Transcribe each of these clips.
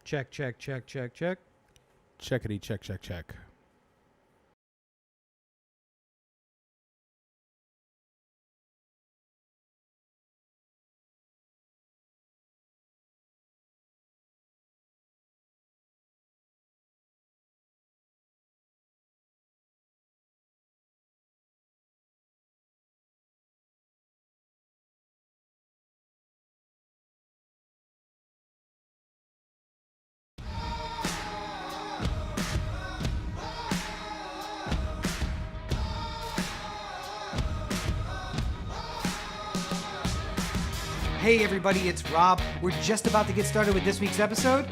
Check, check, check, check, check. Checkity, check, check, check. Hey everybody, it's Rob. We're just about to get started with this week's episode.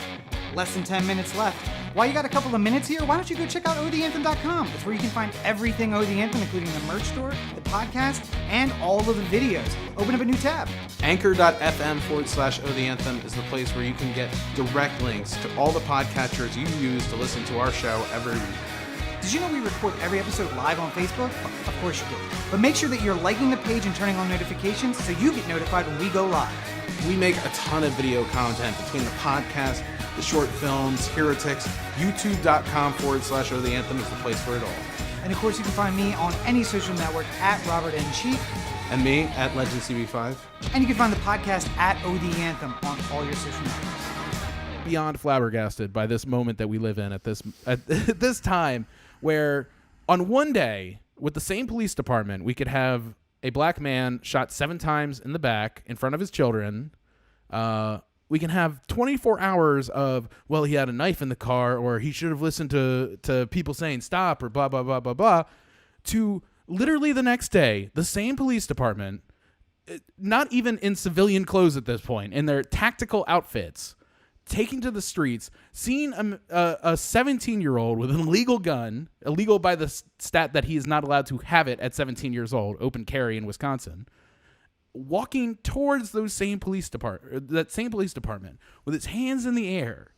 Less than 10 minutes left. While you got a couple of minutes here, why don't you go check out OTheAnthem.com. It's where you can find everything OThe Anthem, including the merch store, the podcast, and all of the videos. Open up a new tab. Anchor.fm/OThe Anthem is the place where you can get direct links to all the podcatchers you use to listen to our show every week. Did you know we record every episode live on Facebook? Of course you do. But make sure that you're liking the page and turning on notifications so you get notified when we go live. We make a ton of video content between the podcast, the short films, Heretics. YouTube.com/OThe Anthem is the place for it all. And of course you can find me on any social network at Robert N. Cheek. And me at LegendCB5. And you can find the podcast at OThe Anthem on all your social networks. Beyond flabbergasted by this moment that we live in at this time, where on one day with the same police department we could have a black man shot 7 times in the back in front of his children. We can have 24 hours of, well, he had a knife in the car, or he should have listened to people saying stop, or blah blah blah blah blah, to literally the next day the same police department, not even in civilian clothes at this point, in their tactical outfits, taking to the streets, seeing a 17-year-old with an illegal gun, illegal by the stat that he is not allowed to have it at 17 years old, open carry in Wisconsin, walking towards that same police department with his hands in the air,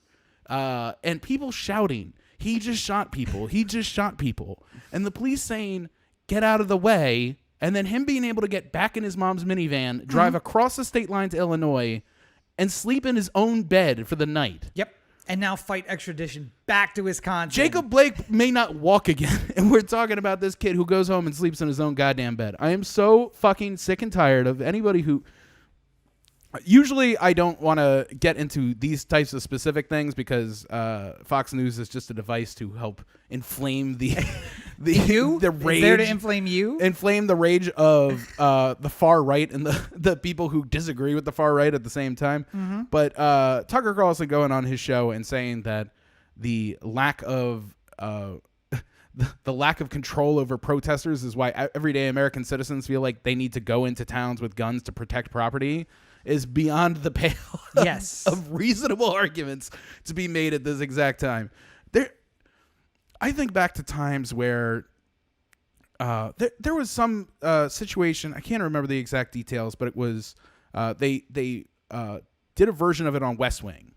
and people shouting, he just shot people, he just shot people, and the police saying, get out of the way, and then him being able to get back in his mom's minivan, drive across the state line to Illinois, and sleep in his own bed for the night. Yep. And now fight extradition back to Wisconsin. Jacob Blake may not walk again. And we're talking about this kid who goes home and sleeps in his own goddamn bed. I am so fucking sick and tired of anybody who... Usually I don't want to get into these types of specific things because Fox News is just a device to help inflame the rage. Is there to inflame you? Inflame the rage of the far right and the people who disagree with the far right at the same time. Mm-hmm. But Tucker Carlson going on his show and saying that the lack of the lack of control over protesters is why everyday American citizens feel like they need to go into towns with guns to protect property is beyond the pale of reasonable arguments to be made at this exact time. I think back to times where there was some situation, I can't remember the exact details, but it was they did a version of it on West Wing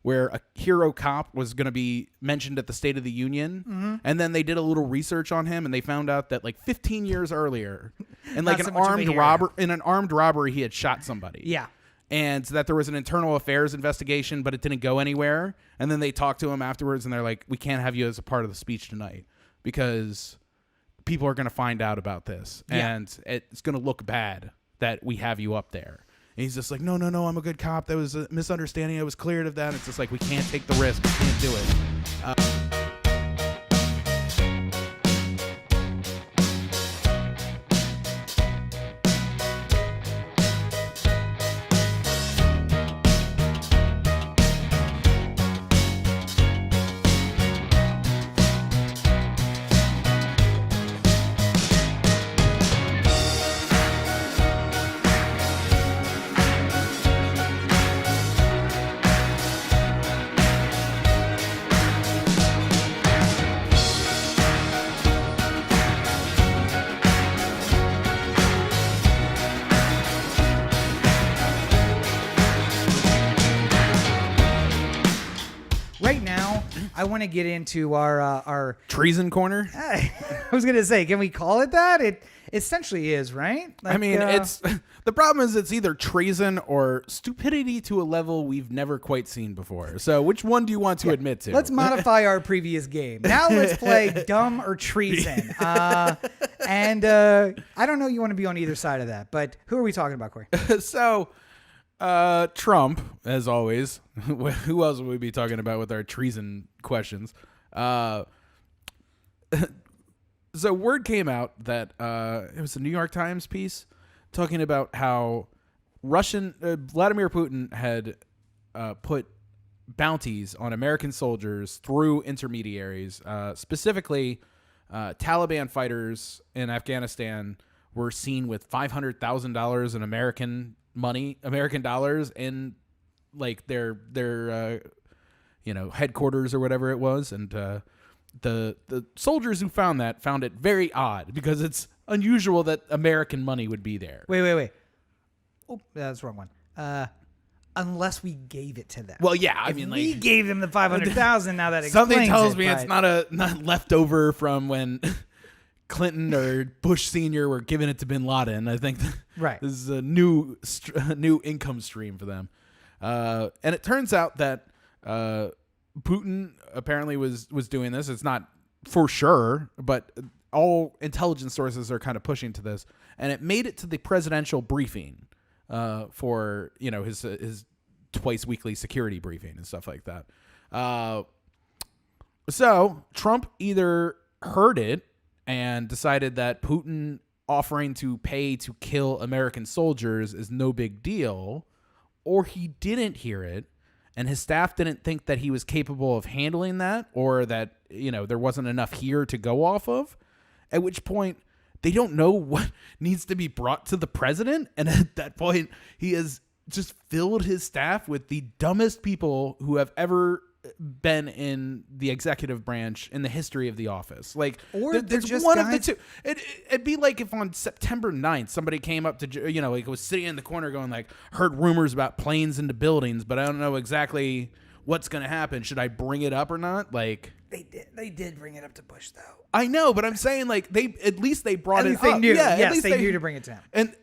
where a hero cop was going to be mentioned at the State of the Union, and then they did a little research on him, and they found out that like 15 years earlier, in like an armed robbery, he had shot somebody. Yeah. And that there was an internal affairs investigation, but it didn't go anywhere. And then they talked to him afterwards, and they're like, we can't have you as a part of the speech tonight because people are going to find out about this. Yeah. And it's going to look bad that we have you up there. And he's just like, no, I'm a good cop. That was a misunderstanding. I was cleared of that. It's just like, we can't take the risk. We can't do it. Right now, I want to get into our treason corner. I was gonna say, can we call it that? essentially is, right? I mean, it's the problem is it's either treason or stupidity to a level we've never quite seen before. So which one do you want to admit to? Let's modify our previous game. Now let's play dumb or treason. And I don't know you want to be on either side of that, but who are we talking about, Corey? So Trump, as always. Who else would we be talking about with our treason questions? So word came out that it was a New York Times piece talking about how Vladimir Putin had put bounties on American soldiers through intermediaries. Specifically, Taliban fighters in Afghanistan were seen with $500,000 in American dollars in like their headquarters or whatever it was, and the soldiers who found it very odd because it's unusual that American money would be there. Wait. Oh, that's the wrong one. Unless we gave it to them. Well, yeah, we gave them the $500,000. Now that explains something tells me but... it's not leftover from when Clinton or Bush Sr. were giving it to Bin Laden. I think right. This is a new income stream for them. And it turns out that Putin apparently was doing this. It's not for sure, but all intelligence sources are kind of pushing to this. And it made it to the presidential briefing for his twice weekly security briefing and stuff like that. So Trump either heard it and decided that Putin offering to pay to kill American soldiers is no big deal, or he didn't hear it and his staff didn't think that he was capable of handling that, or that, there wasn't enough here to go off of, at which point they don't know what needs to be brought to the president. And at that point, he has just filled his staff with the dumbest people who have ever been in the executive branch in the history of the office. Like, or there's just one guys... of the two. It'd be like if on September 9th, somebody came up to, was sitting in the corner going like, heard rumors about planes into buildings, but I don't know exactly what's going to happen. Should I bring it up or not? Like, they did bring it up to Bush though. I know, but I'm saying like at least they brought it up. They knew. Yeah, yes, they knew to bring it to him. And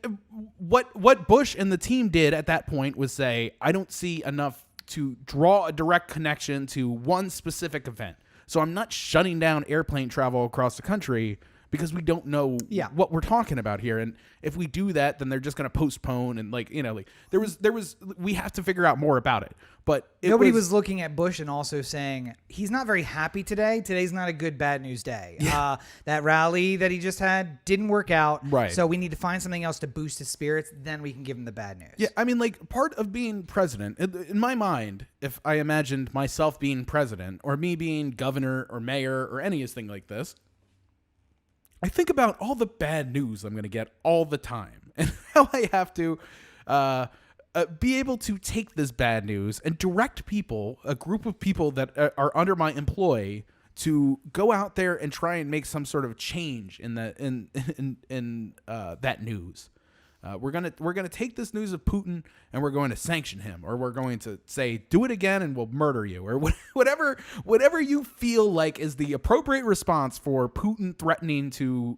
what Bush and the team did at that point was say, I don't see enough to draw a direct connection to one specific event. So I'm not shutting down airplane travel across the country because we don't know what we're talking about here. And if we do that, then they're just going to postpone. And we have to figure out more about it. But nobody was looking at Bush and also saying he's not very happy today. Today's not a good bad news day. Yeah. That rally that he just had didn't work out. Right. So we need to find something else to boost his spirits. Then we can give him the bad news. Yeah. I mean, like, part of being president, in my mind, if I imagined myself being president or me being governor or mayor or anything like this, I think about all the bad news I'm going to get all the time and how I have to be able to take this bad news and direct people, a group of people that are under my employ, to go out there and try and make some sort of change in that that news. We're gonna take this news of Putin and we're going to sanction him, or we're going to say, do it again and we'll murder you, or whatever you feel like is the appropriate response for Putin threatening to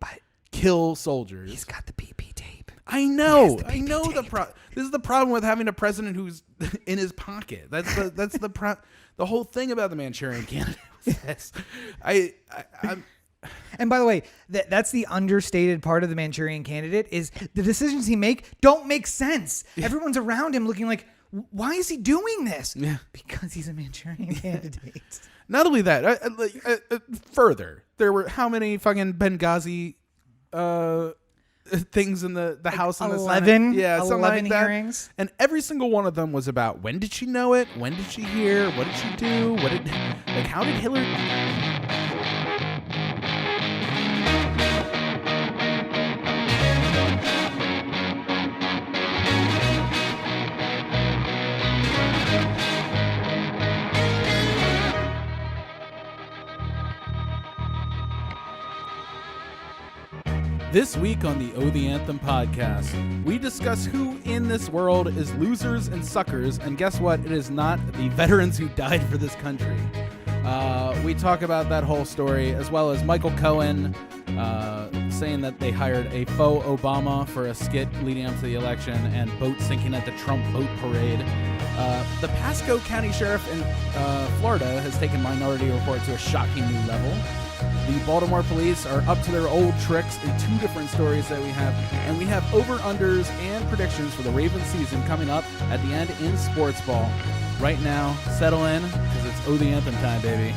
kill soldiers. He's got the PP tape. I know. This is the problem with having a president who's in his pocket. That's the whole thing about the Manchurian Candidate. Yes, I'm. And by the way, that's the understated part of the Manchurian Candidate is the decisions he don't make sense. Yeah. Everyone's around him looking like, why is he doing this? Yeah. Because he's a Manchurian Candidate. Not only that, further, there were how many fucking Benghazi things in the House and the Senate? 11? Yeah, 11 hearings. And every single one of them was about, when did she know it? When did she hear? What did she do? How did Hillary... This week on the Oh the Anthem podcast, we discuss who in this world is losers and suckers, and guess what? It is not the veterans who died for this country. We talk about that whole story, as well as Michael Cohen saying that they hired a faux Obama for a skit leading up to the election and boat sinking at the Trump boat parade. The Pasco County Sheriff in Florida has taken Minority Report to a shocking new level. The Baltimore police are up to their old tricks in 2 different stories that we have. And we have over-unders and predictions for the Ravens season coming up at the end in sports ball. Right now, settle in, because it's Oh the Anthem time, baby.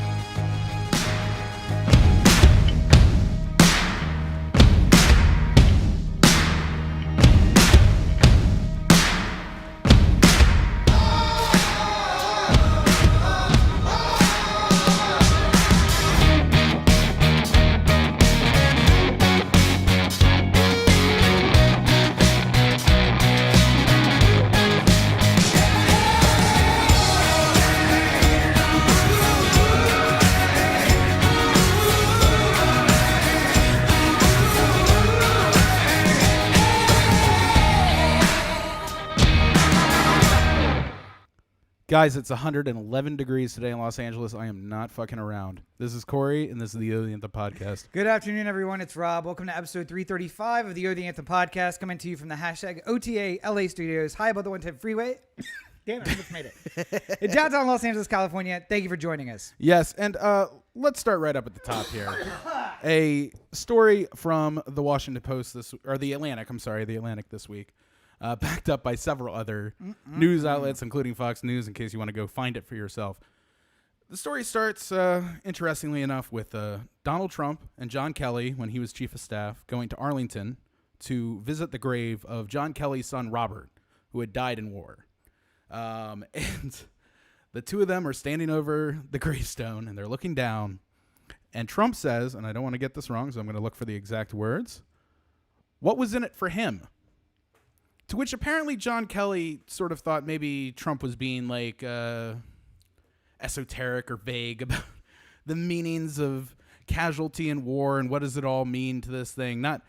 Guys, it's 111 degrees today in Los Angeles. I am not fucking around. This is Corey, and this is the Oh the Anthem podcast. Good afternoon, everyone. It's Rob. Welcome to episode 335 of the Oh the Anthem podcast, coming to you from the hashtag OTA LA studios, high above the 110 freeway. Damn it, I almost made it. In downtown Los Angeles, California. Thank you for joining us. Yes, and let's start right up at the top here. A story from the Washington Post the Atlantic this week. Backed up by several other news outlets, including Fox News, in case you want to go find it for yourself. The story starts, interestingly enough, with Donald Trump and John Kelly, when he was chief of staff, going to Arlington to visit the grave of John Kelly's son, Robert, who had died in war. And the two of them are standing over the gravestone, and they're looking down. And Trump says, and I don't want to get this wrong, so I'm going to look for the exact words, "What was in it for him?" To which apparently John Kelly sort of thought maybe Trump was being like esoteric or vague about the meanings of casualty in war and what does it all mean to this thing. Not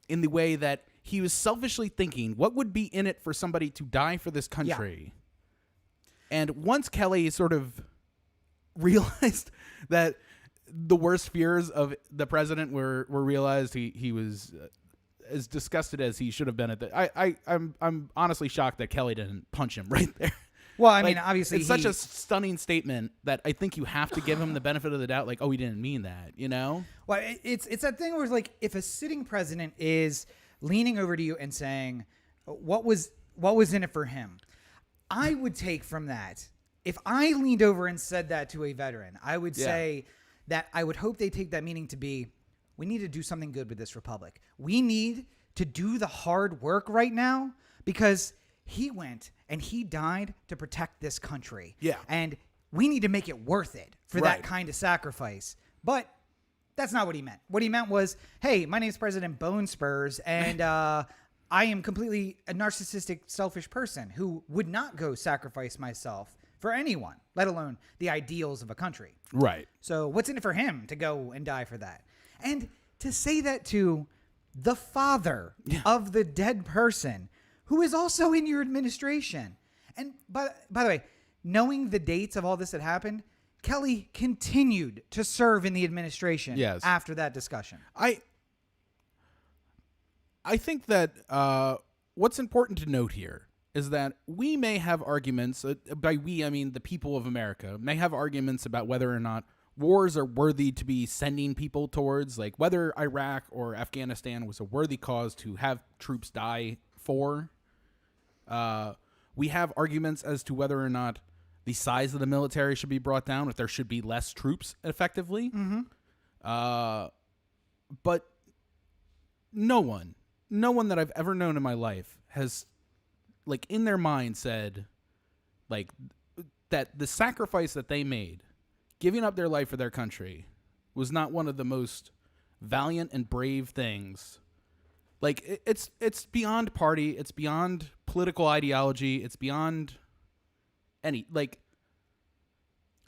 in the way that he was selfishly thinking, what would be in it for somebody to die for this country? Yeah. And once Kelly sort of realized that the worst fears of the president were realized, he was... as disgusted as he should have been at that. I'm honestly shocked that Kelly didn't punch him right there. Well, I mean, obviously it's such a stunning statement that I think you have to give him the benefit of the doubt. Like, oh, he didn't mean that, you know? Well, it's that thing where it's like, if a sitting president is leaning over to you and saying, what was in it for him? I would take from that, if I leaned over and said that to a veteran, I would say that I would hope they take that meaning to be, we need to do something good with this republic. We need to do the hard work right now because he went and he died to protect this country. Yeah. And we need to make it worth it for that kind of sacrifice. But that's not what he meant. What he meant was, hey, my name is President Bone Spurs, and I am completely a narcissistic, selfish person who would not go sacrifice myself for anyone, let alone the ideals of a country. Right. So what's in it for him to go and die for that? And to say that to the father of the dead person who is also in your administration. And by the way, knowing the dates of all this that happened, Kelly continued to serve in the administration after that discussion. I think that what's important to note here is that we may have arguments, by we I mean the people of America, may have arguments about whether or not wars are worthy to be sending people towards, like whether Iraq or Afghanistan was a worthy cause to have troops die for. We have arguments as to whether or not the size of the military should be brought down, if there should be less troops effectively. Mm-hmm. But no one that I've ever known in my life has, like, in their mind said, like, that the sacrifice that they made, giving up their life for their country, was not one of the most valiant and brave things. Like, it's beyond party, it's beyond political ideology, it's beyond any, like...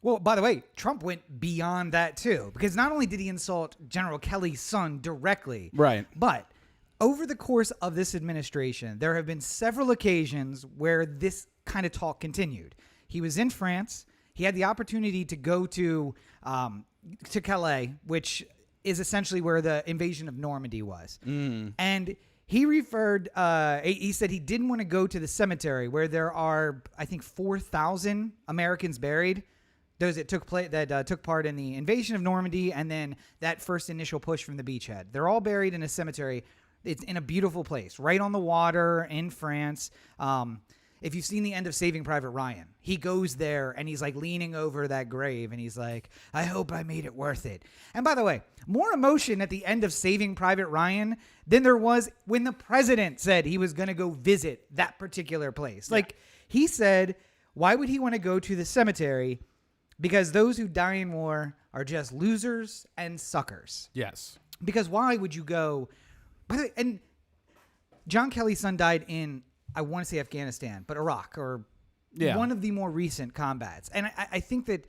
Well, by the way, Trump went beyond that, too, because not only did he insult General Kelly's son directly, right, but over the course of this administration, there have been several occasions where this kind of talk continued. He was in France. He had the opportunity to go to Calais, which is essentially where the invasion of Normandy was. And he referred, he said he didn't want to go to the cemetery where there are, I think, 4,000 Americans buried. Those that took part in the invasion of Normandy and then that first initial push from the beachhead. They're all buried in a cemetery. It's in a beautiful place, right on the water in France. If you've seen the end of Saving Private Ryan, he goes there and he's like leaning over that grave and he's like, I hope I made it worth it. And by the way, more emotion at the end of Saving Private Ryan than there was when the president said he was going to go visit that particular place. Yeah. Like he said, why would he want to go to the cemetery? Because those who die in war are just losers and suckers. Yes. Because why would you go? And John Kelly's son died in, I want to say Afghanistan, but Iraq or one of the more recent combats. And I think that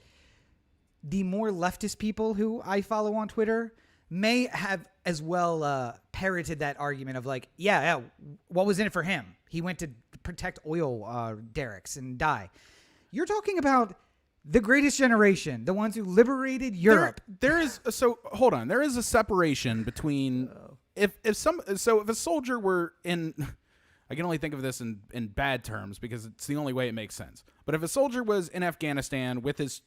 the more leftist people who I follow on Twitter may have as well parroted that argument of like, yeah, what was in it for him? He went to protect oil derricks and die. You're talking about the greatest generation, the ones who liberated Europe. Hold on. There is a separation between if a soldier were in, I can only think of this in bad terms because it's the only way it makes sense. But if a soldier was in Afghanistan with his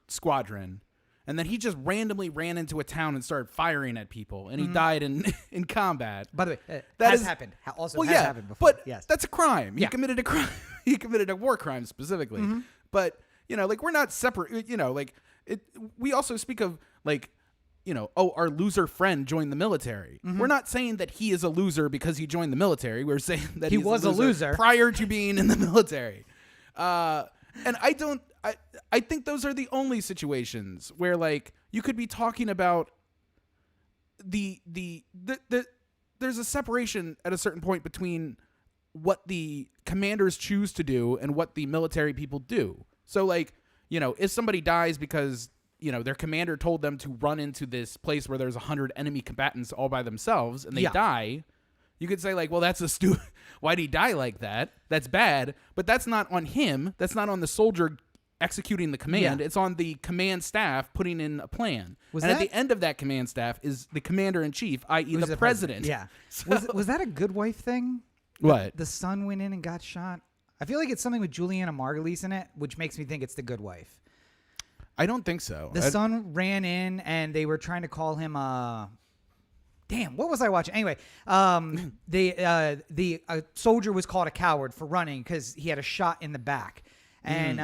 squadron and then he just randomly ran into a town and started firing at people and he died in combat. By the way, that has happened. Also has happened before. But yes, that's a crime. He committed a crime. He committed a war crime specifically. But like we're not separate. We also speak of like, our loser friend joined the military. We're not saying that he is a loser because he joined the military. We're saying that he was a loser prior to being in the military. And I think those are the only situations where like you could be talking about the there's a separation at a certain point between what the commanders choose to do and what the military people do. So like, if somebody dies because, their commander told them to run into this place where there's 100 enemy combatants all by themselves and they die, you could say like, well, that's why'd he die like that? That's bad. But that's not on him. That's not on the soldier executing the command. Yeah. It's on the command staff putting in a plan. At the end of that command staff is the commander in chief, i.e. the president. Yeah. So, was that a good wife thing? What? The son went in and got shot? I feel like it's something with Juliana Margulies in it, which makes me think it's The Good Wife. I don't think so. The son ran in, and they were trying to call him. Damn, what was I watching? Anyway, the soldier was called a coward for running because he had a shot in the back. And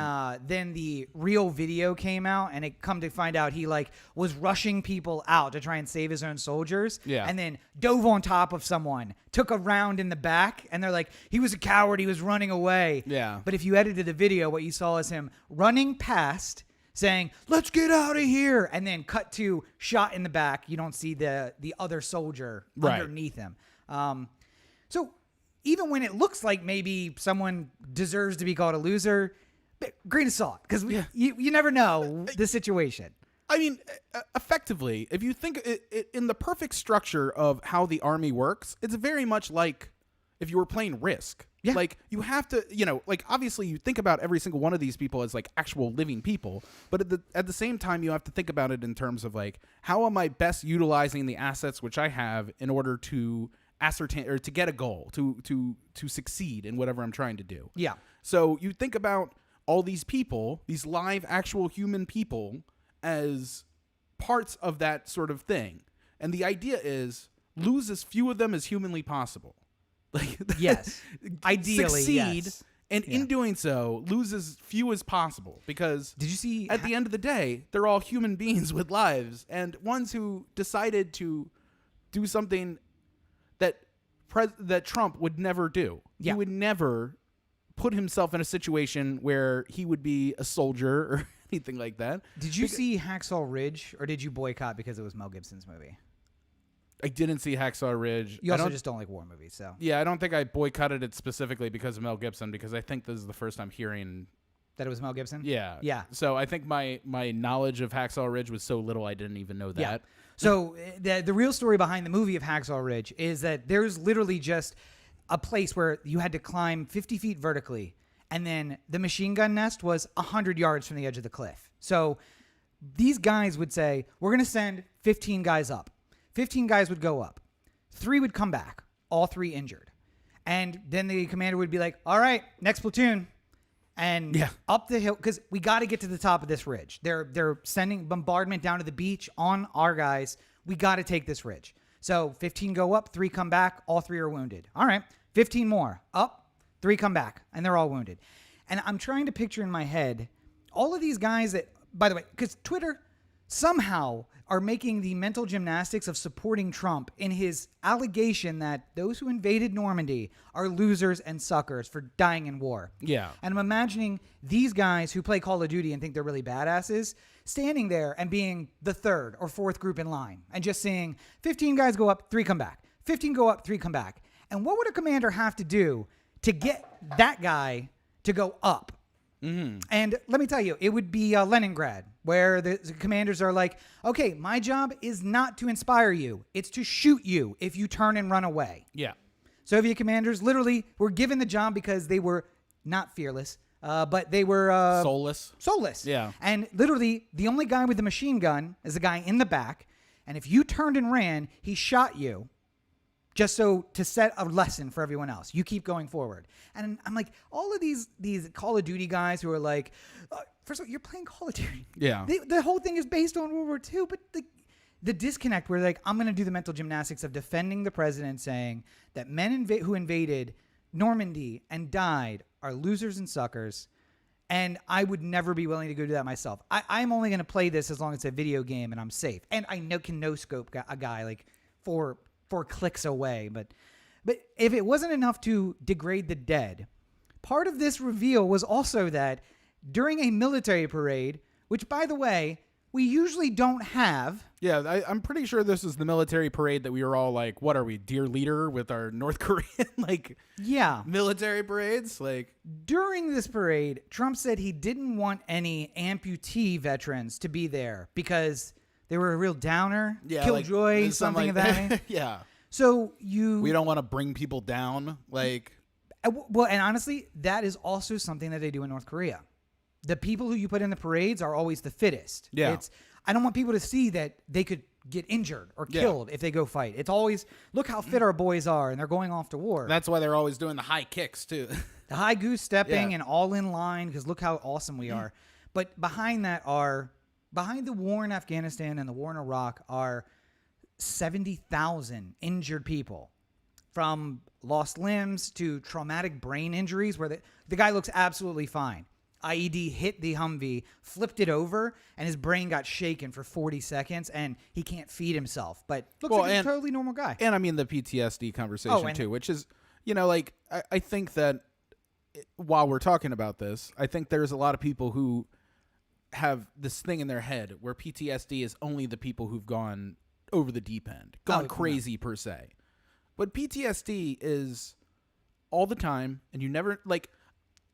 then the real video came out, and it come to find out he like was rushing people out to try and save his own soldiers. Yeah. And then dove on top of someone, took a round in the back, and they're like, he was a coward. He was running away. Yeah. But if you edited the video, what you saw is him running past, saying, "Let's get out of here," and then cut to shot in the back. You don't see the other soldier underneath him. So even when it looks like maybe someone deserves to be called a loser, grain of salt, because you never know the situation. I mean, effectively, if you think in the perfect structure of how the army works, it's very much like if you were playing Risk. Yeah. Like, you have to, like, obviously you think about every single one of these people as, like, actual living people. But at the same time, you have to think about it in terms of, like, how am I best utilizing the assets which I have in order to ascertain or to get a goal, to succeed in whatever I'm trying to do. Yeah. So you think about all these people, these live, actual human people, as parts of that sort of thing. And the idea is lose as few of them as humanly possible. Like, yes. Ideally, succeed, yes. And in doing so, lose as few as possible. Because did you see at the end of the day, they're all human beings with lives, and ones who decided to do something that Trump would never do. Yeah. He would never put himself in a situation where he would be a soldier or anything like that. Did you see Hacksaw Ridge, or did you boycott because it was Mel Gibson's movie? I didn't see Hacksaw Ridge. You also just don't like war movies, so. Yeah, I don't think I boycotted it specifically because of Mel Gibson, because I think this is the first time hearing that it was Mel Gibson? Yeah. Yeah. So I think my knowledge of Hacksaw Ridge was so little I didn't even know that. Yeah. So the real story behind the movie of Hacksaw Ridge is that there's literally just a place where you had to climb 50 feet vertically, and then the machine gun nest was 100 yards from the edge of the cliff. So these guys would say, we're going to send 15 guys up. 15 guys would go up. 3 would come back, all 3 injured. And then the commander would be like, all right, next platoon. And up the hill, because we got to get to the top of this ridge. They're sending bombardment down to the beach on our guys. We got to take this ridge. So 15 go up, 3 come back, all 3 are wounded. All right, 15 more. Up, 3 come back, and they're all wounded. And I'm trying to picture in my head all of these guys that, by the way, because Twitter somehow are making the mental gymnastics of supporting Trump in his allegation that those who invaded Normandy are losers and suckers for dying in war. Yeah. And I'm imagining these guys who play Call of Duty and think they're really badasses standing there and being the 3rd or 4th group in line and just seeing 15 guys go up, 3 come back. 15 go up, 3 come back. And what would a commander have to do to get that guy to go up? Mm-hmm. And let me tell you, it would be Leningrad, where the commanders are like, okay, my job is not to inspire you. It's to shoot you if you turn and run away. Yeah. Soviet commanders literally were given the job because they were not fearless, but they were soulless. Soulless. Yeah. And literally, the only guy with the machine gun is the guy in the back. And if you turned and ran, he shot you. Just so to set a lesson for everyone else. You keep going forward. And I'm like, all of these Call of Duty guys who are like, first of all, you're playing Call of Duty. Yeah. The whole thing is based on World War II, but the disconnect where like, I'm going to do the mental gymnastics of defending the president saying that men who invaded Normandy and died are losers and suckers. And I would never be willing to go do that myself. I'm only going to play this as long as it's a video game and I'm safe. And I can no-scope a guy like 4 clicks away. But if it wasn't enough to degrade the dead, part of this reveal was also that during a military parade, which, by the way, we usually don't have. Yeah, I'm pretty sure this is the military parade that we were all like, what are we, dear leader, with our North Korean, military parades? Like, during this parade, Trump said he didn't want any amputee veterans to be there because they were a real downer, killjoy, like, something of that. Yeah. So we don't want to bring people down, like. Well, and honestly, that is also something that they do in North Korea. The people who you put in the parades are always the fittest. Yeah. I don't want people to see that they could get injured or killed if they go fight. It's always, look how fit our boys are, and they're going off to war. That's why they're always doing the high kicks, too. The high goose stepping and all in line, because look how awesome we are. But behind the war in Afghanistan and the war in Iraq are 70,000 injured people, from lost limbs to traumatic brain injuries where the guy looks absolutely fine. IED hit the Humvee, flipped it over, and his brain got shaken for 40 seconds, and he can't feed himself. But looks like a totally normal guy. And I mean the PTSD conversation, too, which is, I think that while we're talking about this, I think there's a lot of people who have this thing in their head where PTSD is only the people who've gone over the deep end, gone crazy per se. But PTSD is all the time, and you never,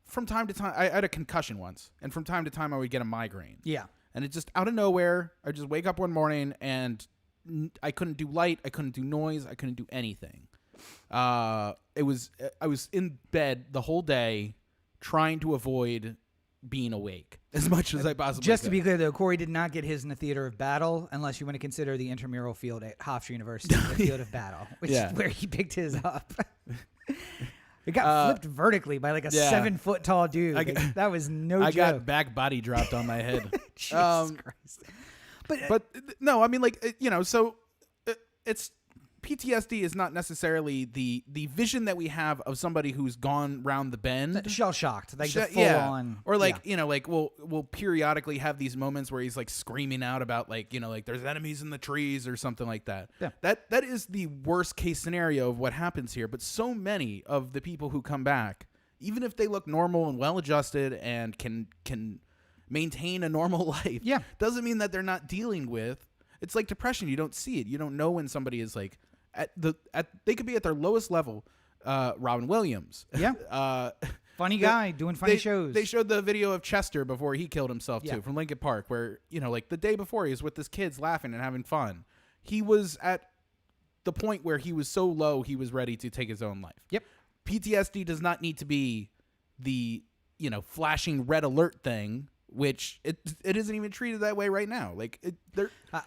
from time to time, I had a concussion once, and from time to time I would get a migraine. Yeah. And it just, out of nowhere, I just wake up one morning, and I couldn't do light, I couldn't do noise, I couldn't do anything. I was in bed the whole day trying to avoid being awake as much as I possibly Just could. to be clear, though, Corey did not get his in the theater of battle, unless you want to consider the intramural field at Hofstra University, the field of battle, which is where he picked his up. It got flipped vertically by like a 7-foot tall dude. That was no joke. I got back body dropped on my head. Jesus Christ. But no, I mean, so it's PTSD is not necessarily the vision that we have of somebody who's gone round the bend, shell shocked, like the full on, or we'll periodically have these moments where he's like screaming out about there's enemies in the trees or something like that. Yeah. That is the worst case scenario of what happens here. But so many of the people who come back, even if they look normal and well adjusted and can maintain a normal life, doesn't mean that they're not dealing with. It's like depression. You don't see it. You don't know when somebody is like. They could be at their lowest level. Robin Williams, funny guy doing funny shows. They showed the video of Chester before he killed himself too, from Lincoln Park, where the day before he was with his kids laughing and having fun. He was at the point where he was so low he was ready to take his own life. Yep. PTSD does not need to be the flashing red alert thing, which it isn't even treated that way right now. Like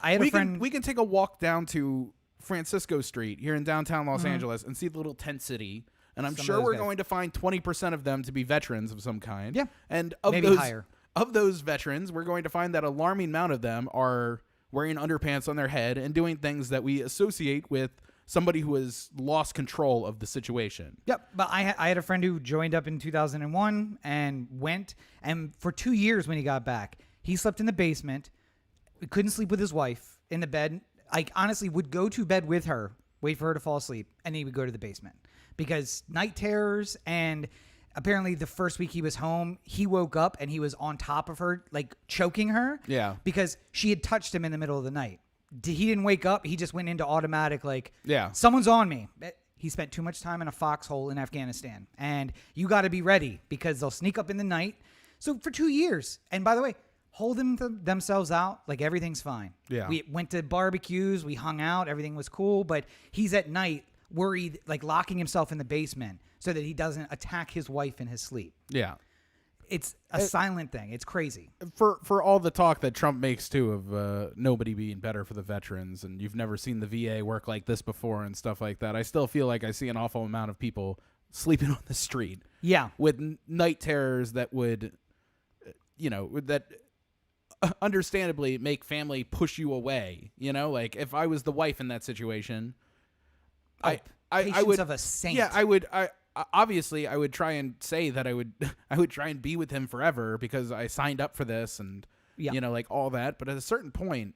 I had a friend. We can take a walk down to Francisco Street here in downtown Los Angeles and see the little tent city, and I'm Some of sure those we're guys. going to find 20% of them to be veterans of some kind. Yeah. And of Maybe those higher. of those veterans, we're going to find that alarming amount of them are wearing underpants on their head and doing things that we associate with somebody who has lost control of the situation. Yep, but I had a friend who joined up in 2001 and went, and for 2 years when he got back, he slept in the basement. He couldn't sleep with his wife in the bed. I honestly would go to bed with her, wait for her to fall asleep, and he would go to the basement because night terrors. And apparently the first week he was home, he woke up and he was on top of her, like choking her. Yeah. Because she had touched him in the middle of the night. He didn't wake up. He just went into automatic, like, Yeah. someone's on me. He spent too much time in a foxhole in Afghanistan. And you got to be ready because they'll sneak up in the night. So for 2 years. And by the way, holding themselves out, like everything's fine. Yeah. We went to barbecues. We hung out. Everything was cool. But he's at night worried, like locking himself in the basement so that he doesn't attack his wife in his sleep. Yeah. It's a silent thing. It's crazy. For all the talk that Trump makes too of nobody being better for the veterans, and you've never seen the VA work like this before and stuff like that, I still feel like I see an awful amount of people sleeping on the street. Yeah. With night terrors that would, that understandably make family push you away. Like if I was the wife in that situation, I Patience would of a saint. Yeah, obviously I would try and say that I would try and be with him forever because I signed up for this and like all that. But at a certain point,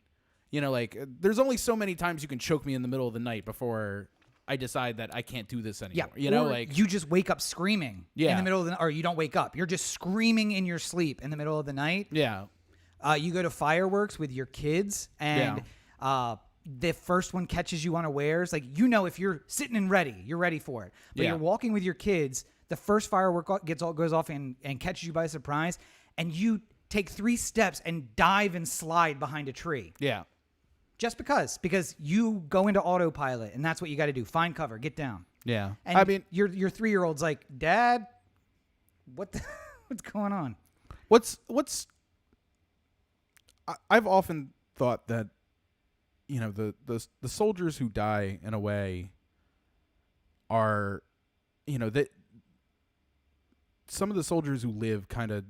like there's only so many times you can choke me in the middle of the night before I decide that I can't do this anymore. Or like you just wake up screaming in Yeah. the middle of the night, or you don't wake up. You're just screaming in your sleep in the middle of the night. yeah, You go to fireworks with your kids, and the first one catches you unawares. Like, if you're sitting and ready, you're ready for it. But Yeah. you're walking with your kids, the first firework goes off and catches you by surprise, and you take 3 steps and dive and slide behind a tree. yeah. Just because you go into autopilot, and that's what you got to do. Find cover, get down. Yeah. And I mean, your 3-year-old's like, Dad, what's going on? I've often thought that the soldiers who die in a way are that some of the soldiers who live kind of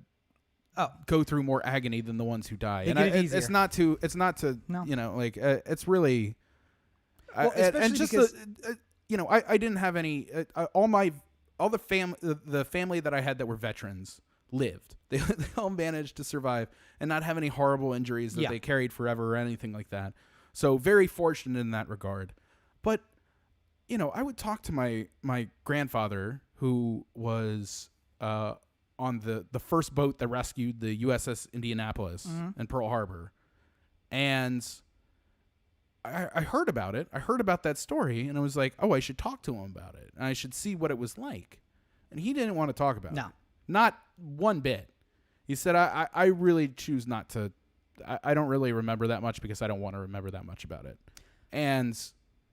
go through more agony than the ones who die. They And get it it's easier. not to No. it's really Well, and especially just because I didn't have any all the family that I had that were veterans lived. They all managed to survive and not have any horrible injuries that Yeah. they carried forever or anything like that. So very fortunate in that regard. But I would talk to my grandfather who was on the first boat that rescued the USS Indianapolis in Pearl Harbor. And I heard about it. I heard about that story, and I was like, oh, I should talk to him about it. And I should see what it was like. And he didn't want to talk about it. Not one bit. He said, I really choose not to. I don't really remember that much because I don't want to remember that much about it. And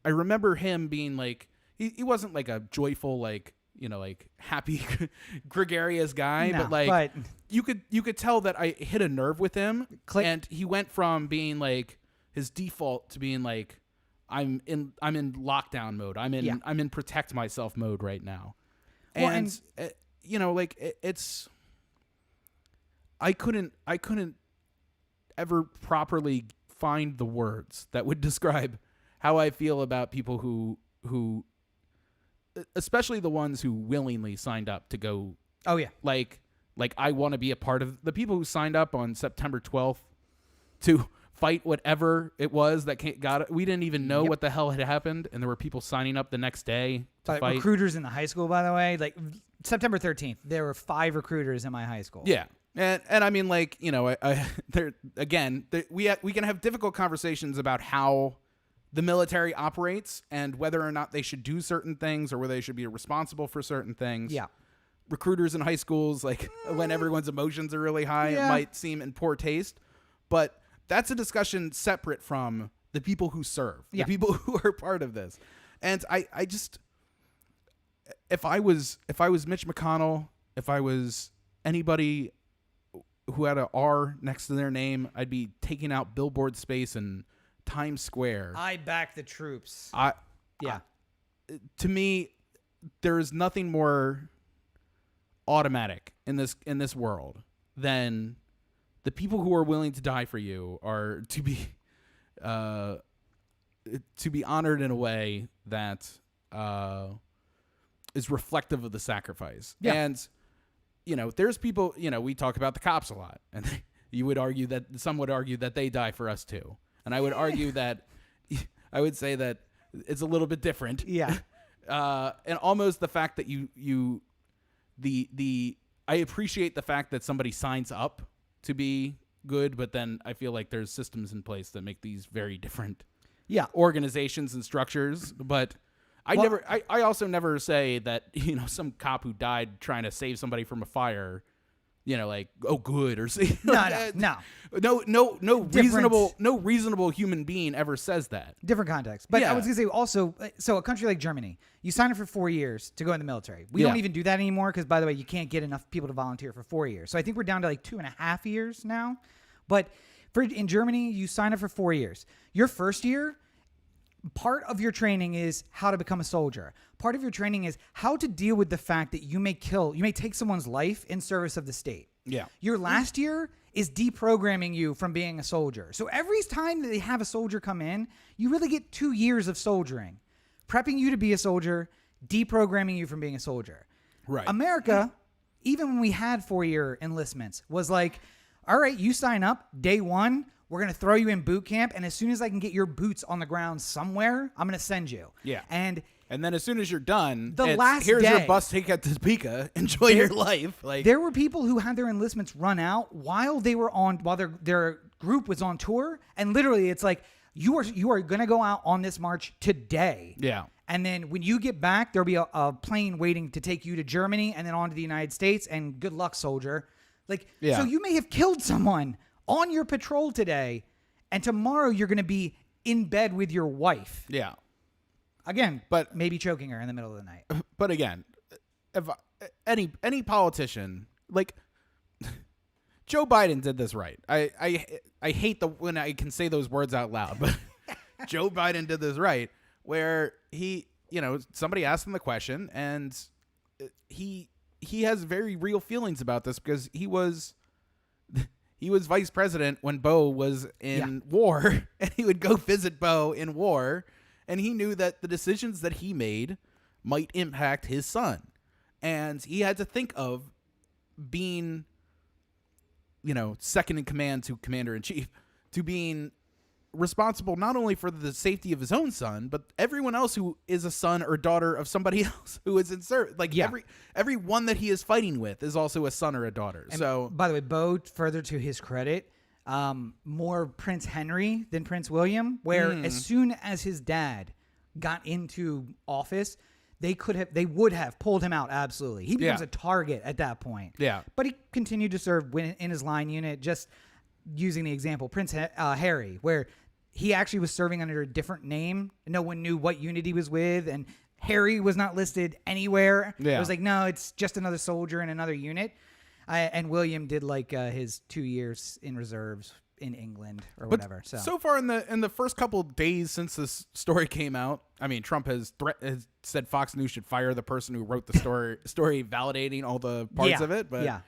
I remember him being like, he wasn't like a joyful, like, happy, gregarious guy, No, but you could tell that I hit a nerve with him. Click. And he went from being like his default to being like, I'm in lockdown mode. I'm in protect myself mode right now. Well, And it's I couldn't ever properly find the words that would describe how I feel about people who especially the ones who willingly signed up to go. Oh yeah. Like I want to be a part of the people who signed up on September 12th to fight whatever it was that got it. We didn't even know what the hell had happened, and there were people signing up the next day to fight. Recruiters in the high school, by the way, like September 13th, there were 5 recruiters in my high school. Yeah. And I mean, like, there again, we can have difficult conversations about how the military operates and whether or not they should do certain things or whether they should be responsible for certain things. Yeah. Recruiters in high schools, like when everyone's emotions are really high, it might seem in poor taste, but that's a discussion separate from the people who serve, the people who are part of this. And I just, if I was Mitch McConnell, if I was anybody who had a R next to their name, I'd be taking out billboard space and Times Square. I back the troops. To me, there is nothing more automatic in this world than the people who are willing to die for you are to be honored in a way that is reflective of the sacrifice. Yeah. And there's people, we talk about the cops a lot, and some would argue that they die for us too. And I would argue that I would say that it's a little bit different. Yeah. And almost the fact that I appreciate the fact that somebody signs up to be good, but then I feel like there's systems in place that make these very different organizations and structures. But I also never say that, some cop who died trying to save somebody from a fire, good or no reasonable human being ever says that. Different context. But I was going to say also, so a country like Germany, you sign up for 4 years to go in the military. We don't even do that anymore because, by the way, you can't get enough people to volunteer for 4 years. So I think we're down to like 2.5 years now. But in Germany, you sign up for 4 years. Your first year, part of your training is how to become a soldier. Part of your training is how to deal with the fact that you may take someone's life in service of the state. Yeah. Your last year is deprogramming you from being a soldier. So every time that they have a soldier come in, you really get 2 years of soldiering, prepping you to be a soldier, deprogramming you from being a soldier. Right. America, even when we had 4-year enlistments, was like, all right, you sign up day one. We're going to throw you in boot camp, and as soon as I can get your boots on the ground somewhere, I'm going to send you. Yeah. And then as soon as you're done, here's your bus ticket to Topeka. Enjoy your life. Like, there were people who had their enlistments run out while their group was on tour, and literally it's like, you are going to go out on this march today. Yeah. And then when you get back, there'll be a plane waiting to take you to Germany and then on to the United States, and good luck, soldier. So you may have killed someone on your patrol today, and tomorrow you're going to be in bed with your wife. Yeah. Again, but maybe choking her in the middle of the night. But again, if any politician, like Joe Biden did this right. I hate when I can say those words out loud, but Joe Biden did this right, where somebody asked him the question, and he has very real feelings about this because he was vice president when Bo was in war, and he would go visit Bo in war, and he knew that the decisions that he made might impact his son. And he had to think of being, second in command to commander-in-chief, to being responsible not only for the safety of his own son, but everyone else who is a son or daughter of somebody else who is in service. Every one that he is fighting with is also a son or a daughter. And so, by the way, Bo, further to his credit, more Prince Henry than Prince William, where as soon as his dad got into office, they would have pulled him out. Absolutely. He becomes a target at that point. Yeah. But he continued to serve in his line unit, just using the example, Prince Harry, where he actually was serving under a different name. No one knew what unit he was with, and Harry was not listed anywhere. Yeah. It was like, no, it's just another soldier in another unit. And William did his 2 years in reserves in England or whatever. So far in the first couple of days since this story came out, I mean, Trump has said Fox News should fire the person who wrote the story validating all the parts of it. But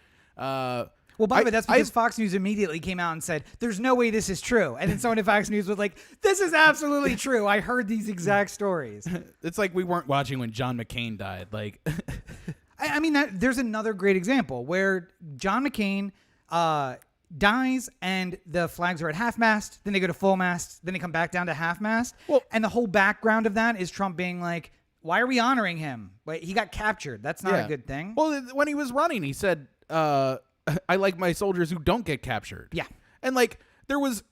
well, by the way, that's because Fox News immediately came out and said, there's no way this is true. And then someone at Fox News was like, this is absolutely true. I heard these exact stories. It's like we weren't watching when John McCain died. Like, I mean, there's another great example where John McCain dies and the flags are at half-mast, then they go to full-mast, then they come back down to half-mast. Well, and the whole background of that is Trump being like, why are we honoring him? Wait, he got captured. That's not a good thing. Well, when he was running, he said, I like my soldiers who don't get captured. Yeah. And there was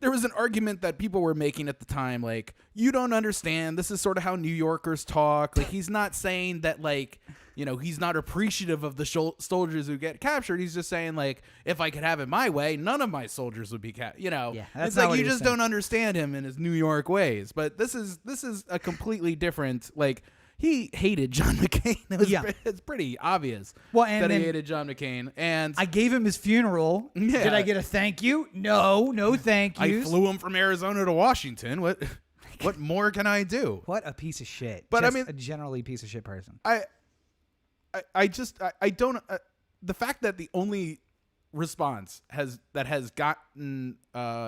an argument that people were making at the time, like, you don't understand. This is sort of how New Yorkers talk. Like, he's not saying that, he's not appreciative of the soldiers who get captured. He's just saying, like, if I could have it my way, none of my soldiers would be captured. Yeah, that's it's not like what you he was just saying. don't understand him in his New York ways. But this is a completely different, like, he hated John McCain. It's pretty obvious that he hated John McCain. And I gave him his funeral. Yeah. Did I get a thank you? No thank yous. I flew him from Arizona to Washington. What more can I do? What a piece of shit. But just I mean, a generally piece of shit person. I don't. The fact that the only response has gotten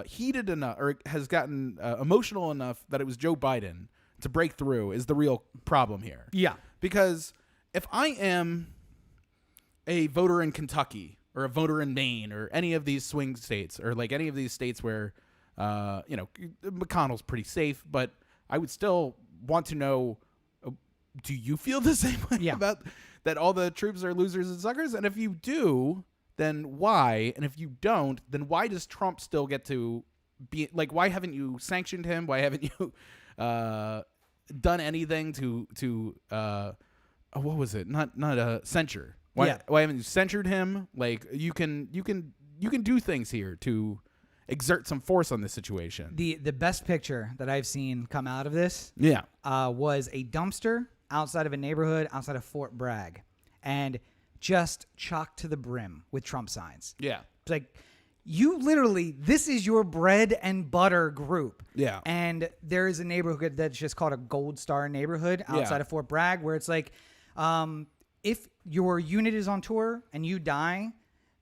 heated enough or has gotten emotional enough that it was Joe Biden to break through is the real problem here. Yeah. Because if I am a voter in Kentucky or a voter in Maine or any of these swing states or like any of these states where McConnell's pretty safe, but I would still want to know, do you feel the same way about that all the troops are losers and suckers? And if you do, then why? And if you don't, then why does Trump still get to be like, why haven't you sanctioned him? Why haven't you done anything to what was it? Not censure. Why haven't you censured him? Like you can do things here to exert some force on this situation. The best picture that I've seen come out of this was a dumpster outside of a neighborhood outside of Fort Bragg and just chocked to the brim with Trump signs. Yeah. It's like, you literally, this is your bread and butter group. Yeah. And there is a neighborhood that's just called a Gold Star neighborhood outside of Fort Bragg where it's like, if your unit is on tour and you die,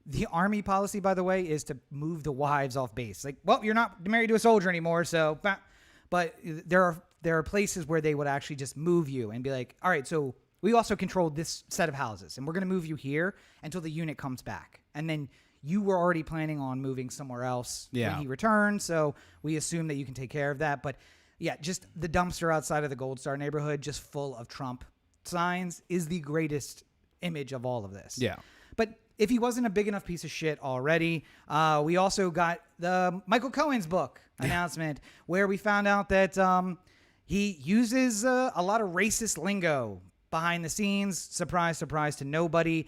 the Army policy, by the way, is to move the wives off base. Like, well, you're not married to a soldier anymore, so... But there are places where they would actually just move you and be like, all right, so we also control this set of houses, and we're going to move you here until the unit comes back. And then you were already planning on moving somewhere else when he returns, so we assume that you can take care of that. But, yeah, just the dumpster outside of the Gold Star neighborhood, just full of Trump signs, is the greatest image of all of this. Yeah. But if he wasn't a big enough piece of shit already, we also got the Michael Cohen's book announcement where we found out that he uses a lot of racist lingo behind the scenes. Surprise, surprise to nobody.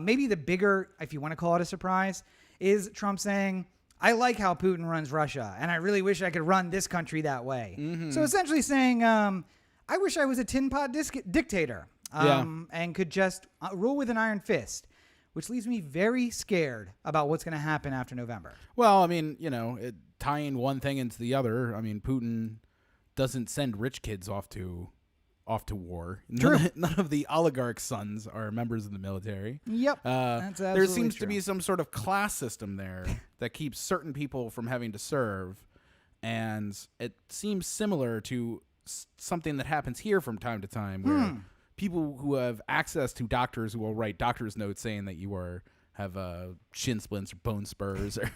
Maybe the bigger, if you want to call it a surprise, is Trump saying, I like how Putin runs Russia, and I really wish I could run this country that way. Mm-hmm. So essentially saying, I wish I was a tin pot dictator and could just rule with an iron fist. Which leaves me very scared about what's going to happen after November. Well, I mean, tying one thing into the other. I mean, Putin doesn't send rich kids off to war. True. None of the oligarchs' sons are members of the military. Yep. That's absolutely there seems true. to be some sort of class system there that keeps certain people from having to serve, and it seems similar to something that happens here from time to time, where people who have access to doctors who will write doctor's notes saying that you have shin splints or bone spurs or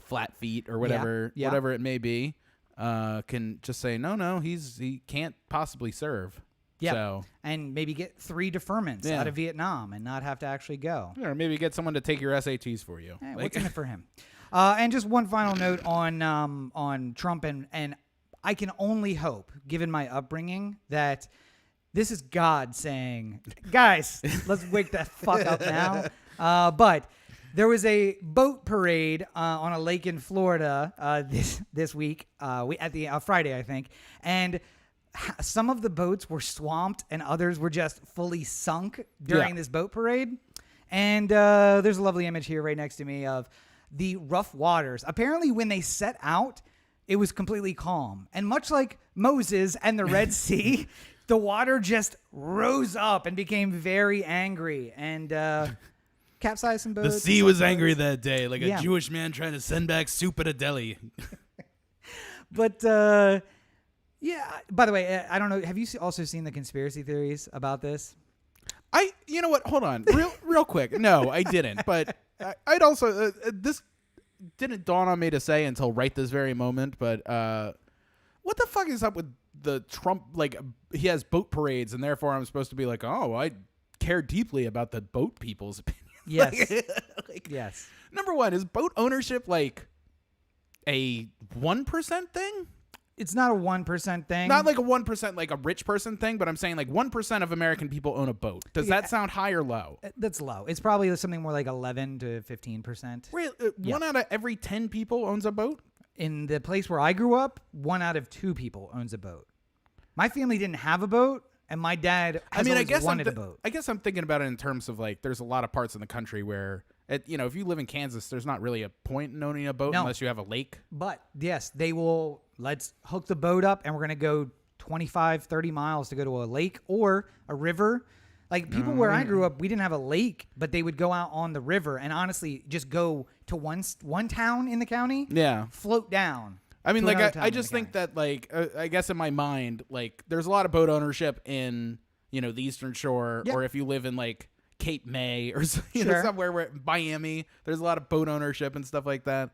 flat feet or whatever it may be, can just say no, he can't possibly serve. Yeah, so, and maybe get 3 deferments out of Vietnam and not have to actually go. Or maybe get someone to take your SATs for you. What's in it for him? And just one final note on Trump, and I can only hope, given my upbringing, that this is God saying, guys, let's wake the fuck up now. But there was a boat parade on a lake in Florida this week, at the Friday, I think, and some of the boats were swamped and others were just fully sunk during this boat parade. And there's a lovely image here right next to me of the rough waters. Apparently, when they set out, it was completely calm. And much like Moses and the Red Sea, the water just rose up and became very angry and capsized some boats. The sea was angry that day, like a Jewish man trying to send back soup at a deli. But, by the way, I don't know. Have you also seen the conspiracy theories about this? You know what? Hold on. Real quick. No, I didn't. But I'd also, this didn't dawn on me to say until right this very moment. But what the fuck is up with the Trump, like, he has boat parades, and therefore I'm supposed to be like, oh, I care deeply about the boat people's opinion. Yes. Yes. Number one, is boat ownership like a 1% thing? It's not a 1% thing. Not like a 1%, like a rich person thing, but I'm saying like 1% of American people own a boat. Does that sound high or low? That's low. It's probably something more like 11 to 15%. Really? One out of every 10 people owns a boat? In the place where I grew up, 1 out of 2 people owns a boat. My family didn't have a boat, And my dad has I always guess wanted a boat. I guess I'm thinking about it in terms of like, there's a lot of parts in the country where, if you live in Kansas, there's not really a point in owning a boat unless you have a lake. But yes, they will. Let's hook the boat up, and we're going to go 25, 30 miles to go to a lake or a river. Like people where I grew up, we didn't have a lake, but they would go out on the river and honestly just go to one town in the county. Yeah. Float down. I mean, like, I just think that, like, I guess in my mind, like, there's a lot of boat ownership in, the Eastern Shore, or if you live in, like, Cape May or somewhere where Miami, there's a lot of boat ownership and stuff like that.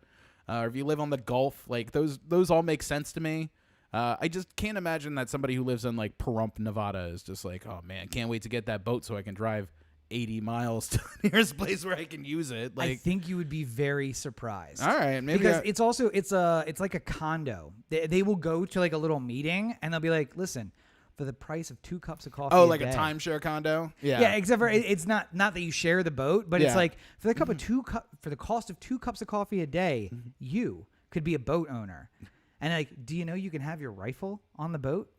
Or if you live on the Gulf, like, those all make sense to me. I just can't imagine that somebody who lives in, like, Pahrump, Nevada is just like, oh, man, can't wait to get that boat so I can drive 80 miles to the nearest place where I can use it. Like, I think you would be very surprised. All right, maybe because it's like a condo. They will go to like a little meeting and they'll be like, listen, for the price of 2 cups of coffee. Oh, like a a timeshare condo. Yeah. Except for it's not that you share the boat, but it's like for the cost of 2 cups of coffee a day, you could be a boat owner. And like, do you know you can have your rifle on the boat?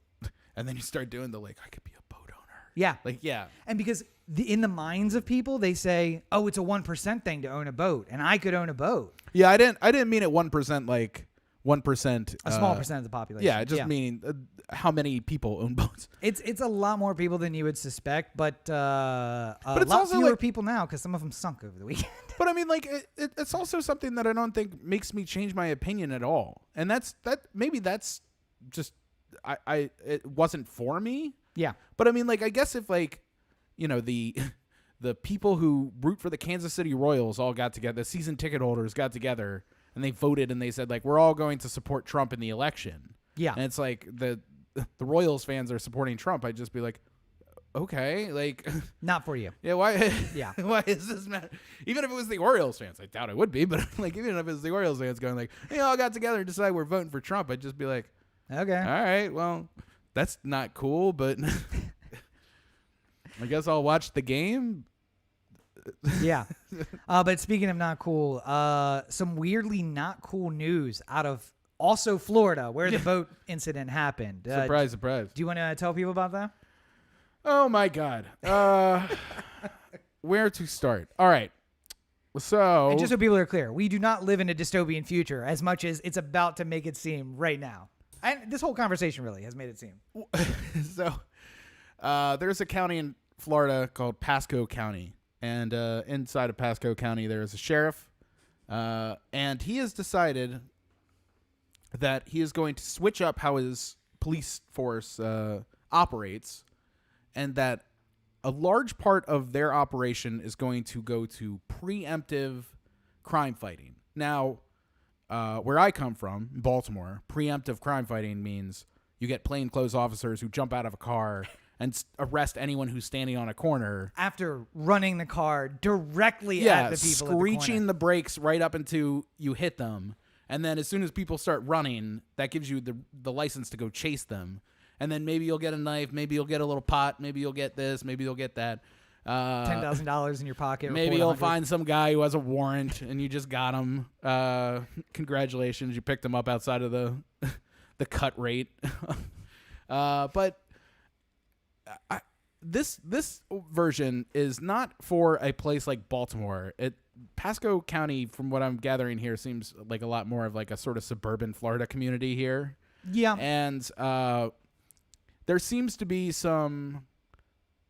And then you start doing I could be a boat owner. Yeah. Like, yeah. And because in the minds of people, they say, oh, it's a 1% thing to own a boat. And I could own a boat. Yeah, I didn't mean it 1%, like 1%. A small percent of the population. Yeah, just meaning how many people own boats. It's a lot more people than you would suspect, but it's a lot also fewer like, people now because some of them sunk over the weekend. But I mean, like, it's also something that I don't think makes me change my opinion at all. And maybe that's just, it wasn't for me. Yeah. But I mean, like, I guess if, like, the people who root for the Kansas City Royals all got together, the season ticket holders got together, and they voted and they said, like, we're all going to support Trump in the election. Yeah. And it's like the Royals fans are supporting Trump. I'd just be like, okay, like, not for you. Yeah, why? Yeah, why is this matter? Even if it was the Orioles fans, I doubt it would be, but like, even if it was the Orioles fans going like, hey, all got together and decided we're voting for Trump, I'd just be like, okay, all right, well, that's not cool, but I guess I'll watch the game. Yeah, but speaking of not cool, some weirdly not cool news out of also Florida, where the boat incident happened. Surprise, surprise. Do you want to tell people about that? Oh my God. Where to start? All right. So, and just so people are clear, we do not live in a dystopian future as much as it's about to make it seem right now. And this whole conversation really has made it seem. So, there's a county in Florida called Pasco County. And inside of Pasco County, there is a sheriff. And he has decided that he is going to switch up how his police force operates. And that a large part of their operation is going to go to preemptive crime fighting. Now, where I come from, Baltimore, preemptive crime fighting means you get plainclothes officers who jump out of a car and arrest anyone who's standing on a corner. After running the car directly at the people screeching the brakes right up until you hit them. And then as soon as people start running, that gives you the license to go chase them. And then maybe you'll get a knife, maybe you'll get a little pot, maybe you'll get this, maybe you'll get that. $10,000 in your pocket. Maybe you'll find some guy who has a warrant and you just got him. Congratulations, you picked him up outside of the cut rate. But this version is not for a place like Baltimore. Pasco County, from what I'm gathering here, seems like a lot more of like a sort of suburban Florida community here. Yeah. And there seems to be some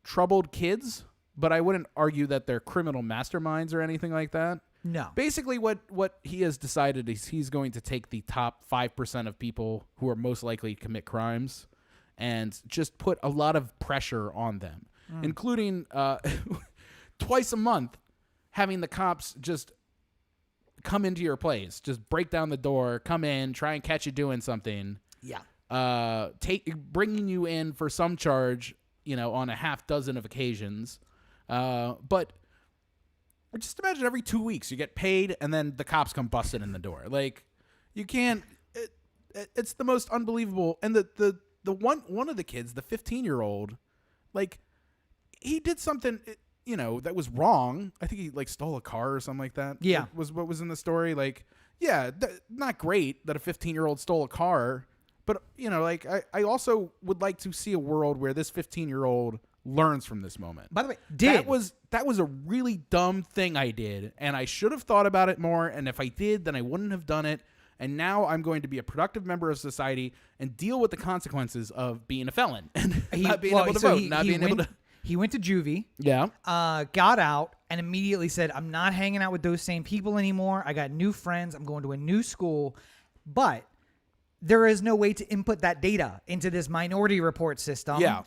troubled kids, but I wouldn't argue that they're criminal masterminds or anything like that. No. Basically, what he has decided is he's going to take the top 5% of people who are most likely to commit crimes and just put a lot of pressure on them, including twice a month having the cops just come into your place, just break down the door, come in, try and catch you doing something. Yeah. Bringing you in for some charge, on a half dozen of occasions. But just imagine every 2 weeks you get paid and then the cops come busting in the door. Like, you can't, it's the most unbelievable. And the one of the kids, the 15-year-old, like, he did something, that was wrong. I think he like stole a car or something like that. Yeah. Was what was in the story. Like, yeah, not great that a 15-year-old stole a car, But, like, I also would like to see a world where this 15-year-old learns from this moment. By the way, that was a really dumb thing I did, and I should have thought about it more, and if I did, then I wouldn't have done it. And now I'm going to be a productive member of society and deal with the consequences of being a felon and not being able to vote. He went to juvie. Yeah. Got out and immediately said, I'm not hanging out with those same people anymore. I got new friends. I'm going to a new school. But there is no way to input that data into this minority report system. Yeah.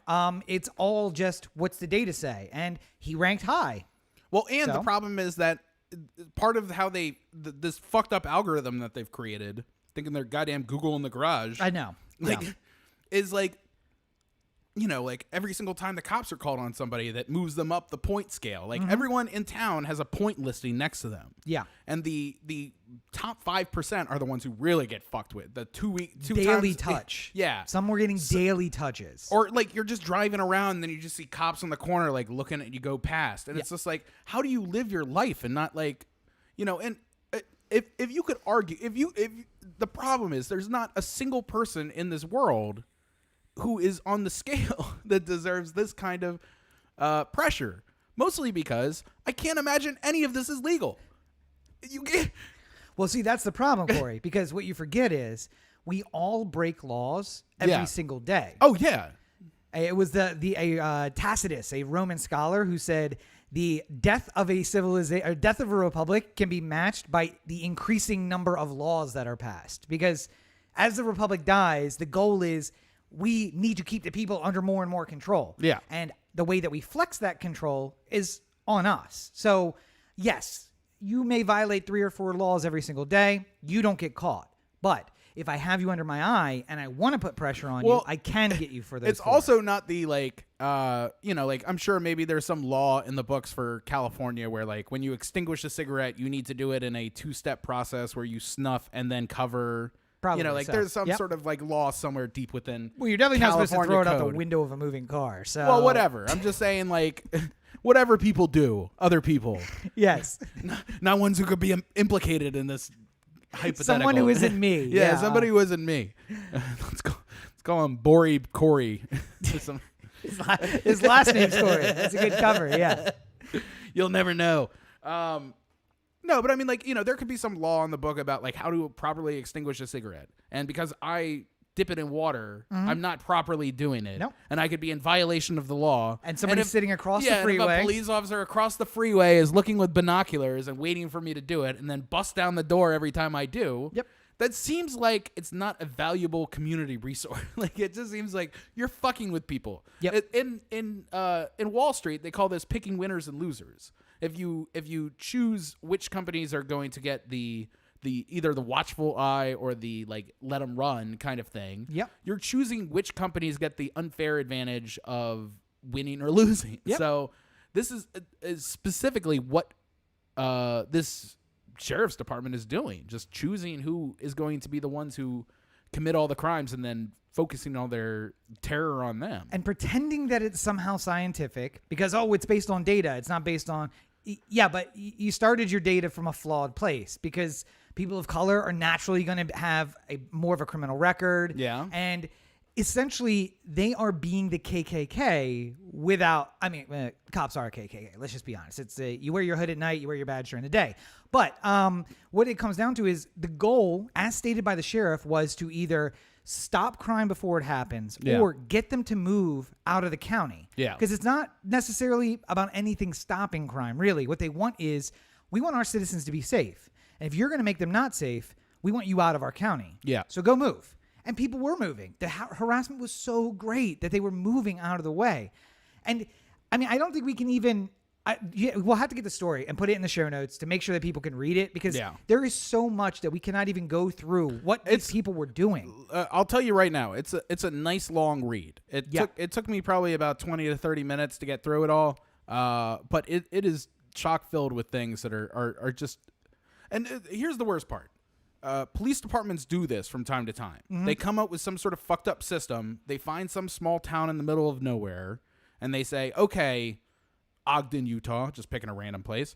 It's all just what's the data say? And he ranked high. Well, and the problem is that part of how this fucked up algorithm that they've created, thinking they're goddamn Google in the garage. I know. Is like, like every single time the cops are called on somebody, that moves them up the point scale. Like everyone in town has a point listing next to them. Yeah. And the top 5% are the ones who really get fucked with. The two daily times, touch. Yeah. Some were getting daily touches. Or like you're just driving around and then you just see cops on the corner like looking at you go past. And it's just like, how do you live your life and not like, and if you could argue, if the problem is there's not a single person in this world who is on the scale that deserves this kind of pressure. Mostly because I can't imagine any of this is legal. You can't. Well, see, that's the problem, Corey, because what you forget is we all break laws every single day. Oh, yeah. It was Tacitus, a Roman scholar, who said the death of a civilization or death of a republic can be matched by the increasing number of laws that are passed. Because as the republic dies, the goal is we need to keep the people under more and more control. Yeah. And the way that we flex that control is on us. So, yes, you may violate 3 or 4 laws every single day. You don't get caught. But if I have you under my eye and I want to put pressure on you, I can get you for those. It's also not the like, like I'm sure maybe there's some law in the books for California where like when you extinguish a cigarette, you need to do it in a 2-step process where you snuff and then cover. Probably like there's some sort of like law somewhere deep within. Well, you're definitely not supposed to throw it out the code. window of a moving car. So well, whatever. I'm just saying like whatever people do, other people. Yes. Not ones who could be implicated in this hypothetical. Someone who isn't me. Yeah, somebody who isn't me. Let's call him Bori Corey. His last name's Corey. That's a good cover. Yeah. You'll never know. No, but I mean, like, there could be some law in the book about like how to properly extinguish a cigarette, and because I dip it in water, I'm not properly doing it. Nope. And I could be in violation of the law. And somebody sitting across the and freeway. if a police officer across the freeway is looking with binoculars and waiting for me to do it, and then bust down the door every time I do. Yep. That seems like it's not a valuable community resource. Like it just seems like you're fucking with people. Yep. In Wall Street, they call this picking winners and losers. If you choose which companies are going to get the either the watchful eye or the like let them run kind of thing, you're choosing which companies get the unfair advantage of winning or losing. Yep. So this is specifically what this sheriff's department is doing, just choosing who is going to be the ones who commit all the crimes and then focusing all their terror on them. And pretending that it's somehow scientific because, it's based on data. It's not based on... Yeah, but you started your data from a flawed place because people of color are naturally going to have more of a criminal record. Yeah. And essentially, they are being the KKK without... I mean, cops are KKK. Let's just be honest. It's you wear your hood at night, you wear your badge during the day. But what it comes down to is the goal, as stated by the sheriff, was to either stop crime before it happens or get them to move out of the county. Yeah. Because it's not necessarily about anything stopping crime, really. What they want is, we want our citizens to be safe. And if you're going to make them not safe, we want you out of our county. Yeah. So go move. And people were moving. The harassment was so great that they were moving out of the way. And, I mean, I don't think we can even... we'll have to get the story and put it in the show notes to make sure that people can read it because there is so much that we cannot even go through what these people were doing. I'll tell you right now, it's a nice long read. It took me probably about 20 to 30 minutes to get through it all. But it is chock filled with things that are just, and here's the worst part. Police departments do this from time to time. Mm-hmm. They come up with some sort of fucked up system. They find some small town in the middle of nowhere and they say, okay, Ogden, Utah, just picking a random place.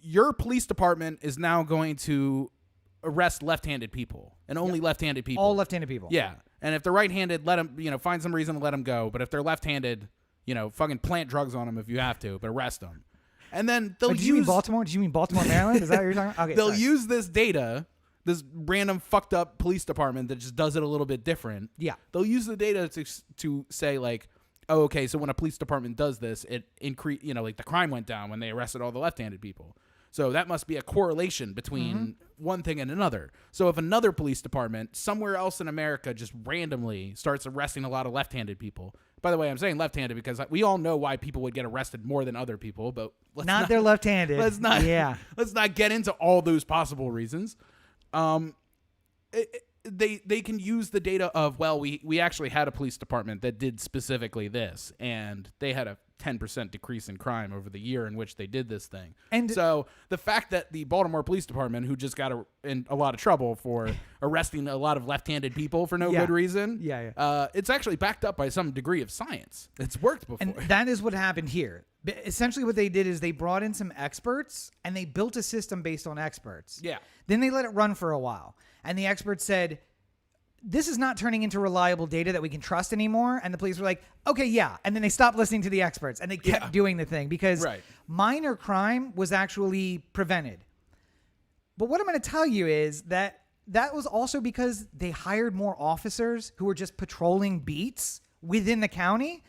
Your police department is now going to arrest left-handed people and only left-handed people. All left-handed people. Yeah. And if they're right-handed, let them, find some reason to let them go. But if they're left-handed, fucking plant drugs on them if you have to, but arrest them. And then they'll Did you mean Baltimore? Did you mean Baltimore, Maryland? Is that what you're talking about? Okay, they'll use this data, this random fucked up police department that just does it a little bit different. Yeah. They'll use the data to say like, oh, okay, so when a police department does this, it increase, like the crime went down when they arrested all the left-handed people. So that must be a correlation between one thing and another. So if another police department somewhere else in America just randomly starts arresting a lot of left-handed people, by the way, I'm saying left-handed because we all know why people would get arrested more than other people, but not they're left-handed. Let's not get into all those possible reasons. They can use the data of, well, we actually had a police department that did specifically this, and they had a 10% decrease in crime over the year in which they did this thing. And so the fact that the Baltimore Police Department, who just got in a lot of trouble for arresting a lot of left-handed people for no good reason, it's actually backed up by some degree of science. It's worked before. And that is what happened here. Essentially what they did is they brought in some experts, and they built a system based on experts. Yeah. Then they let it run for a while. And the experts said, this is not turning into reliable data that we can trust anymore. And the police were like, okay, yeah. And then they stopped listening to the experts, and they kept doing the thing because minor crime was actually prevented. But what I'm going to tell you is that was also because they hired more officers who were just patrolling beats within the county.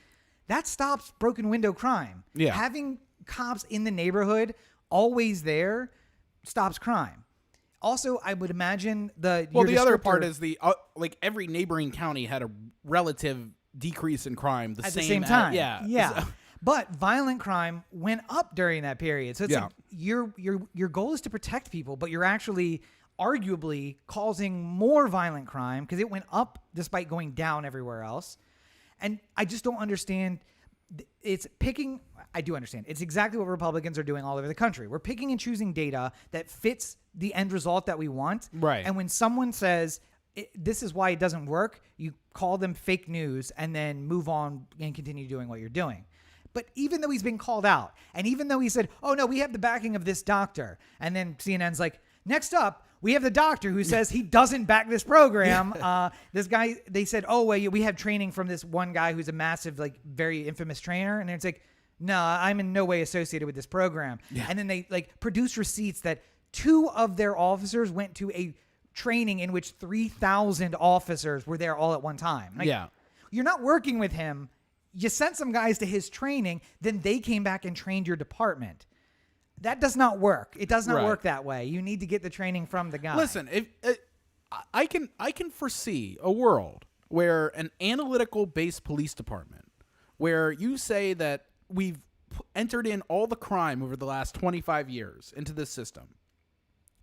That stops broken window crime. Yeah. Having cops in the neighborhood always there stops crime. Also, I would imagine the other part is like every neighboring county had a relative decrease in crime at the same time. Yeah. But violent crime went up during that period. So it's like your goal is to protect people, but you're actually arguably causing more violent crime because it went up despite going down everywhere else. And I just don't understand. I do understand. It's exactly what Republicans are doing all over the country. We're picking and choosing data that fits the end result that we want. Right. And when someone says, this is why it doesn't work, you call them fake news and then move on and continue doing what you're doing. But even though he's been called out, and even though he said, oh, no, we have the backing of this doctor, and then CNN's like, next up, we have the doctor who says he doesn't back this program. This guy, they said, oh, well, we have training from this one guy who's a massive, like, very infamous trainer. And it's like, no, I'm in no way associated with this program. Yeah. And then they, like, produced receipts that 2 of their officers went to a training in which 3,000 officers were there all at one time. Like, you're not working with him. You sent some guys to his training, then they came back and trained your department. That does not work. It does not work that way. You need to get the training from the guy. Listen, I can foresee a world where an analytical-based police department, where you say that we've entered in all the crime over the last 25 years into this system,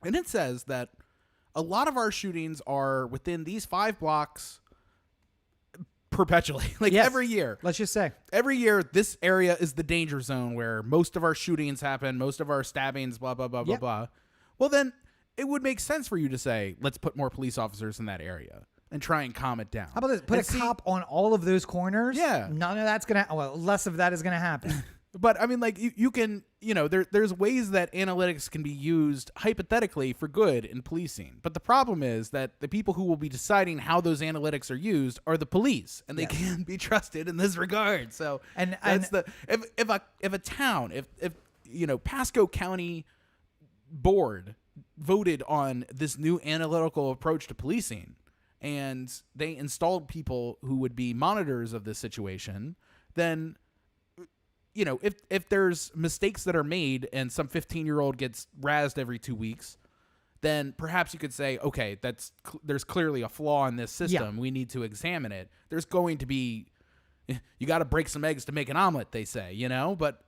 and it says that a lot of our shootings are within these 5 blocks perpetually, every year. Let's just say every year this area is the danger zone where most of our shootings happen, most of our stabbings, blah blah blah blah blah. Well, then it would make sense for you to say, let's put more police officers in that area and try and calm it down. How about this? Put a cop on all of those corners. Yeah, none of that's less of that is gonna happen. But I mean, like you can, there's ways that analytics can be used hypothetically for good in policing. But the problem is that the people who will be deciding how those analytics are used are the police, and they can't be trusted in this regard. So, if a town, if Pasco County board voted on this new analytical approach to policing, and they installed people who would be monitors of this situation, then if there's mistakes that are made and some 15-year-old gets razzed every 2 weeks, then perhaps you could say, okay, there's clearly a flaw in this system. We need to examine it. There's going to be, you got to break some eggs to make an omelet, they say, but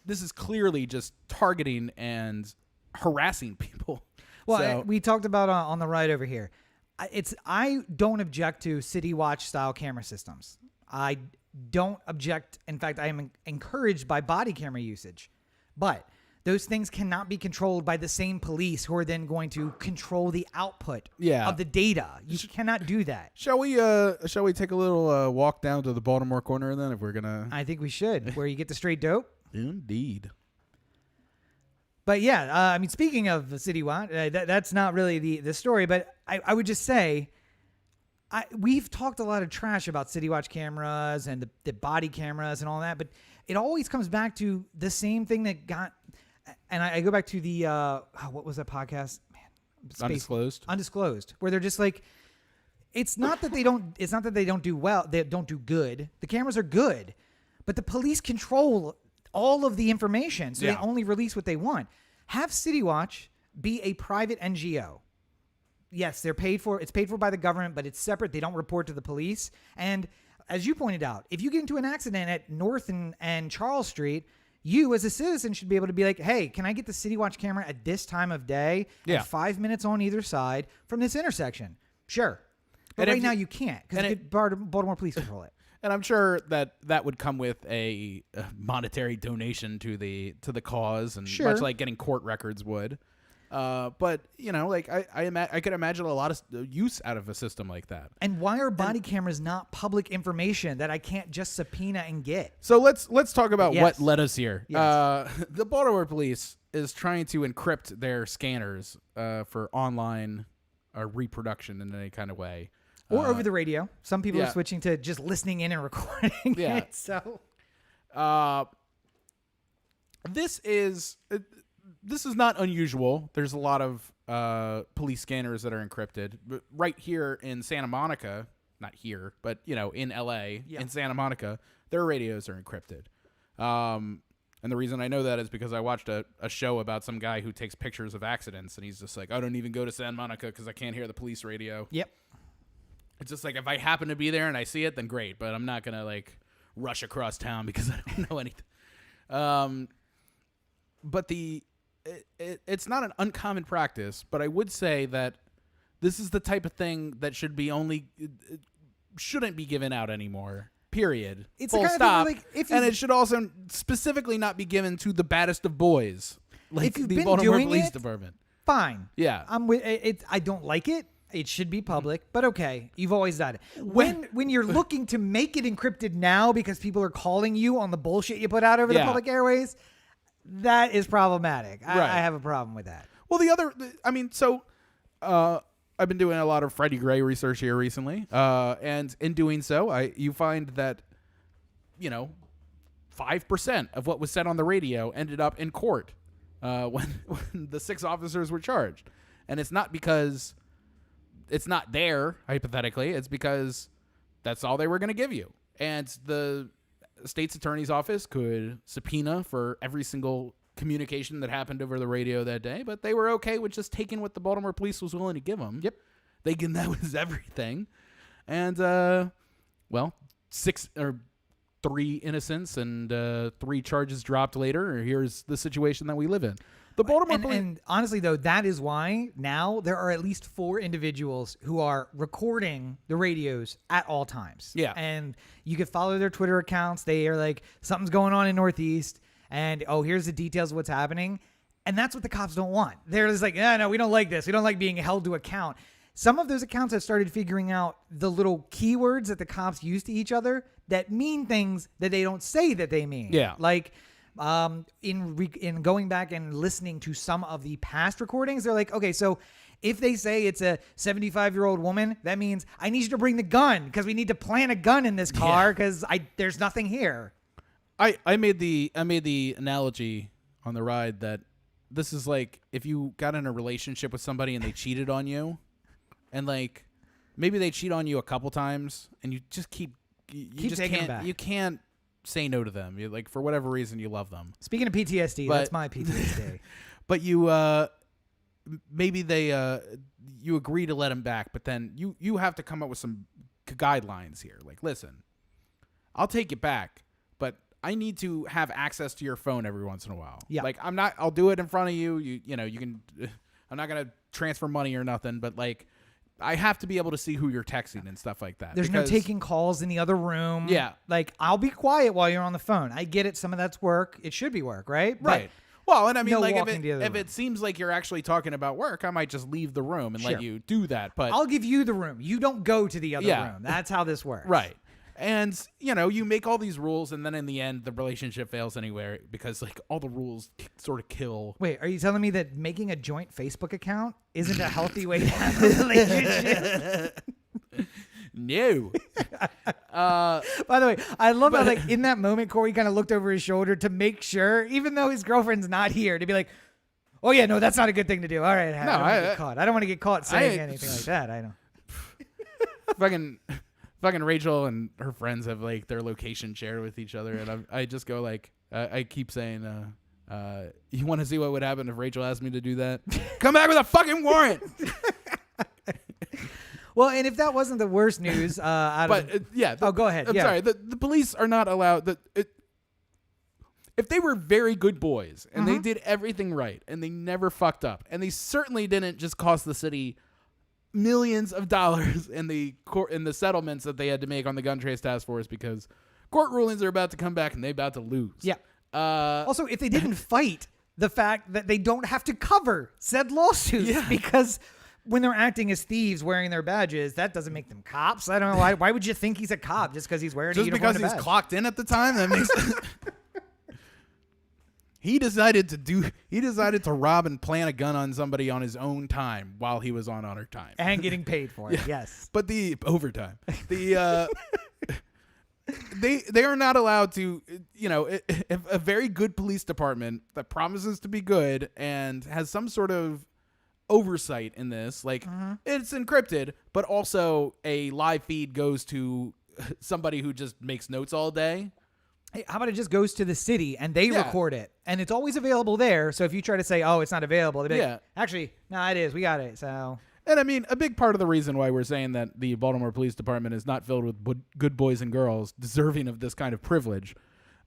this is clearly just targeting and harassing people. Well, we talked about on the right over here. I don't object to City Watch style camera systems. I don't object. In fact, I am encouraged by body camera usage. But those things cannot be controlled by the same police who are then going to control the output of the data. You cannot do that. Shall we take a little walk down to the Baltimore corner then, if we're going to... I think we should, where you get the straight dope. Indeed. But speaking of the City Watch, that's not really the story, but I would just say we've talked a lot of trash about City Watch cameras and the body cameras and all that, but it always comes back to the same thing that got. And I go back to the what was that podcast? Man, Undisclosed, where they're just like, it's not that they don't do well, they don't do good. The cameras are good, but the police control all of the information, so they only release what they want. Have City Watch be a private NGO. Yes, they're paid for. It's paid for by the government, but it's separate. They don't report to the police. And as you pointed out, if you get into an accident at North and Charles Street, you as a citizen should be able to be like, hey, can I get the City Watch camera at this time of day? Yeah. And 5 minutes on either side from this intersection? Sure. But right now you can't because Baltimore police control it. And I'm sure that would come with a monetary donation to the cause, and much like getting court records would. But like I could imagine a lot of use out of a system like that. And why are body cameras not public information that I can't just subpoena and get? So let's talk about what led us here. Yes. The Baltimore police is trying to encrypt their scanners for online reproduction in any kind of way. Or over the radio. Some people are switching to just listening in and recording it. So, this is not unusual. There's a lot of police scanners that are encrypted. But right here in Santa Monica, not here, but in LA, in Santa Monica, their radios are encrypted. And the reason I know that is because I watched a show about some guy who takes pictures of accidents, and he's just like, I don't even go to Santa Monica because I can't hear the police radio. Yep. It's just like, if I happen to be there and I see it, then great. But I'm not going to, rush across town because I don't know anything. But it's not an uncommon practice, but I would say that this is the type of thing that shouldn't be given out anymore, period. It's full the kind stop. of thing And it should also specifically not be given to the baddest of boys, like if you've the been Baltimore doing Police it, Department. Fine. Yeah. I'm with it. I don't like it. It should be public, but okay, you've always done it. When you're looking to make it encrypted now because people are calling you on the bullshit you put out over the public airways, that is problematic. I have a problem with that. Well, I've been doing a lot of Freddie Gray research here recently, and in doing so, you find that 5% of what was said on the radio ended up in court when the 6 officers were charged, and it's not because it's not there, hypothetically. It's because that's all they were going to give you. And the state's attorney's office could subpoena for every single communication that happened over the radio that day, but they were okay with just taking what the Baltimore police was willing to give them. Yep. That was everything. And, 3 innocents and 3 charges dropped later. Here's the situation that we live in. The Baltimore police. And honestly, though, that is why now there are at least 4 individuals who are recording the radios at all times. Yeah. And you can follow their Twitter accounts. They are like, something's going on in Northeast, and here's the details of what's happening. And that's what the cops don't want. They're just like, no, we don't like this. We don't like being held to account. Some of those accounts have started figuring out the little keywords that the cops use to each other that mean things that they don't say that they mean. Yeah. Like, in going back and listening to some of the past recordings, they're like, okay, so if they say it's a 75-year-old woman, that means I need you to bring the gun because we need to plant a gun in this car because there's nothing here. I made the analogy on the ride that this is like if you got in a relationship with somebody and they cheated on you, and maybe they cheat on you a couple times and you just keep just taking can't them back. You can't say no to them. You for whatever reason you love them. Speaking of PTSD, that's my PTSD. But you maybe they you agree to let them back, but then you have to come up with some guidelines here. Like, listen, I'll take it back, but I need to have access to your phone every once in a while. Yeah. Like I'll do it in front of you. You can. I'm not gonna transfer money or nothing, but I have to be able to see who you're texting and stuff like that. There's no taking calls in the other room. Yeah. I'll be quiet while you're on the phone. I get it. Some of that's work. It should be work, right? Right. Well, and I mean, if it seems like you're actually talking about work, I might just leave the room and let you do that. But I'll give you the room. You don't go to the other room. That's how this works. Right. And, you make all these rules, and then in the end, the relationship fails anywhere because, all the rules sort of kill. Wait, are you telling me that making a joint Facebook account isn't a healthy way to have a relationship? No. By the way, I love how like in that moment, Corey kind of looked over his shoulder to make sure, even though his girlfriend's not here, to be like, "Oh yeah, no, that's not a good thing to do." All right, I don't want to get caught. I don't want to get caught saying anything like that. I know. Fucking Rachel and her friends have like their location shared with each other, and I just go like, I keep saying, "You want to see what would happen if Rachel asked me to do that? Come back with a fucking warrant." Well, and if that wasn't the worst news, go ahead. I'm sorry. The police are not allowed. If they were very good boys and they did everything right and they never fucked up and they certainly didn't just cost the city millions of dollars in the settlements that they had to make on the gun trace task force because court rulings are about to come back and they're about to lose. Yeah. Also, if they didn't fight the fact that they don't have to cover said lawsuits because when they're acting as thieves wearing their badges, that doesn't make them cops. I don't know why would you think he's a cop just because he's wearing a uniform because and a he's badge? clocked in at the time? That makes He decided to rob and plant a gun on somebody on his own time while he was on our time. And getting paid for it, yes. But the overtime. They are not allowed to, if a very good police department that promises to be good and has some sort of oversight in this, like it's encrypted, but also a live feed goes to somebody who just makes notes all day. Hey, how about it just goes to the city and they record it and it's always available there. So if you try to say, oh, it's not available, they'd be like, actually, no, it is. We got it. So. And I mean, a big part of the reason why we're saying that the Baltimore Police Department is not filled with good boys and girls deserving of this kind of privilege.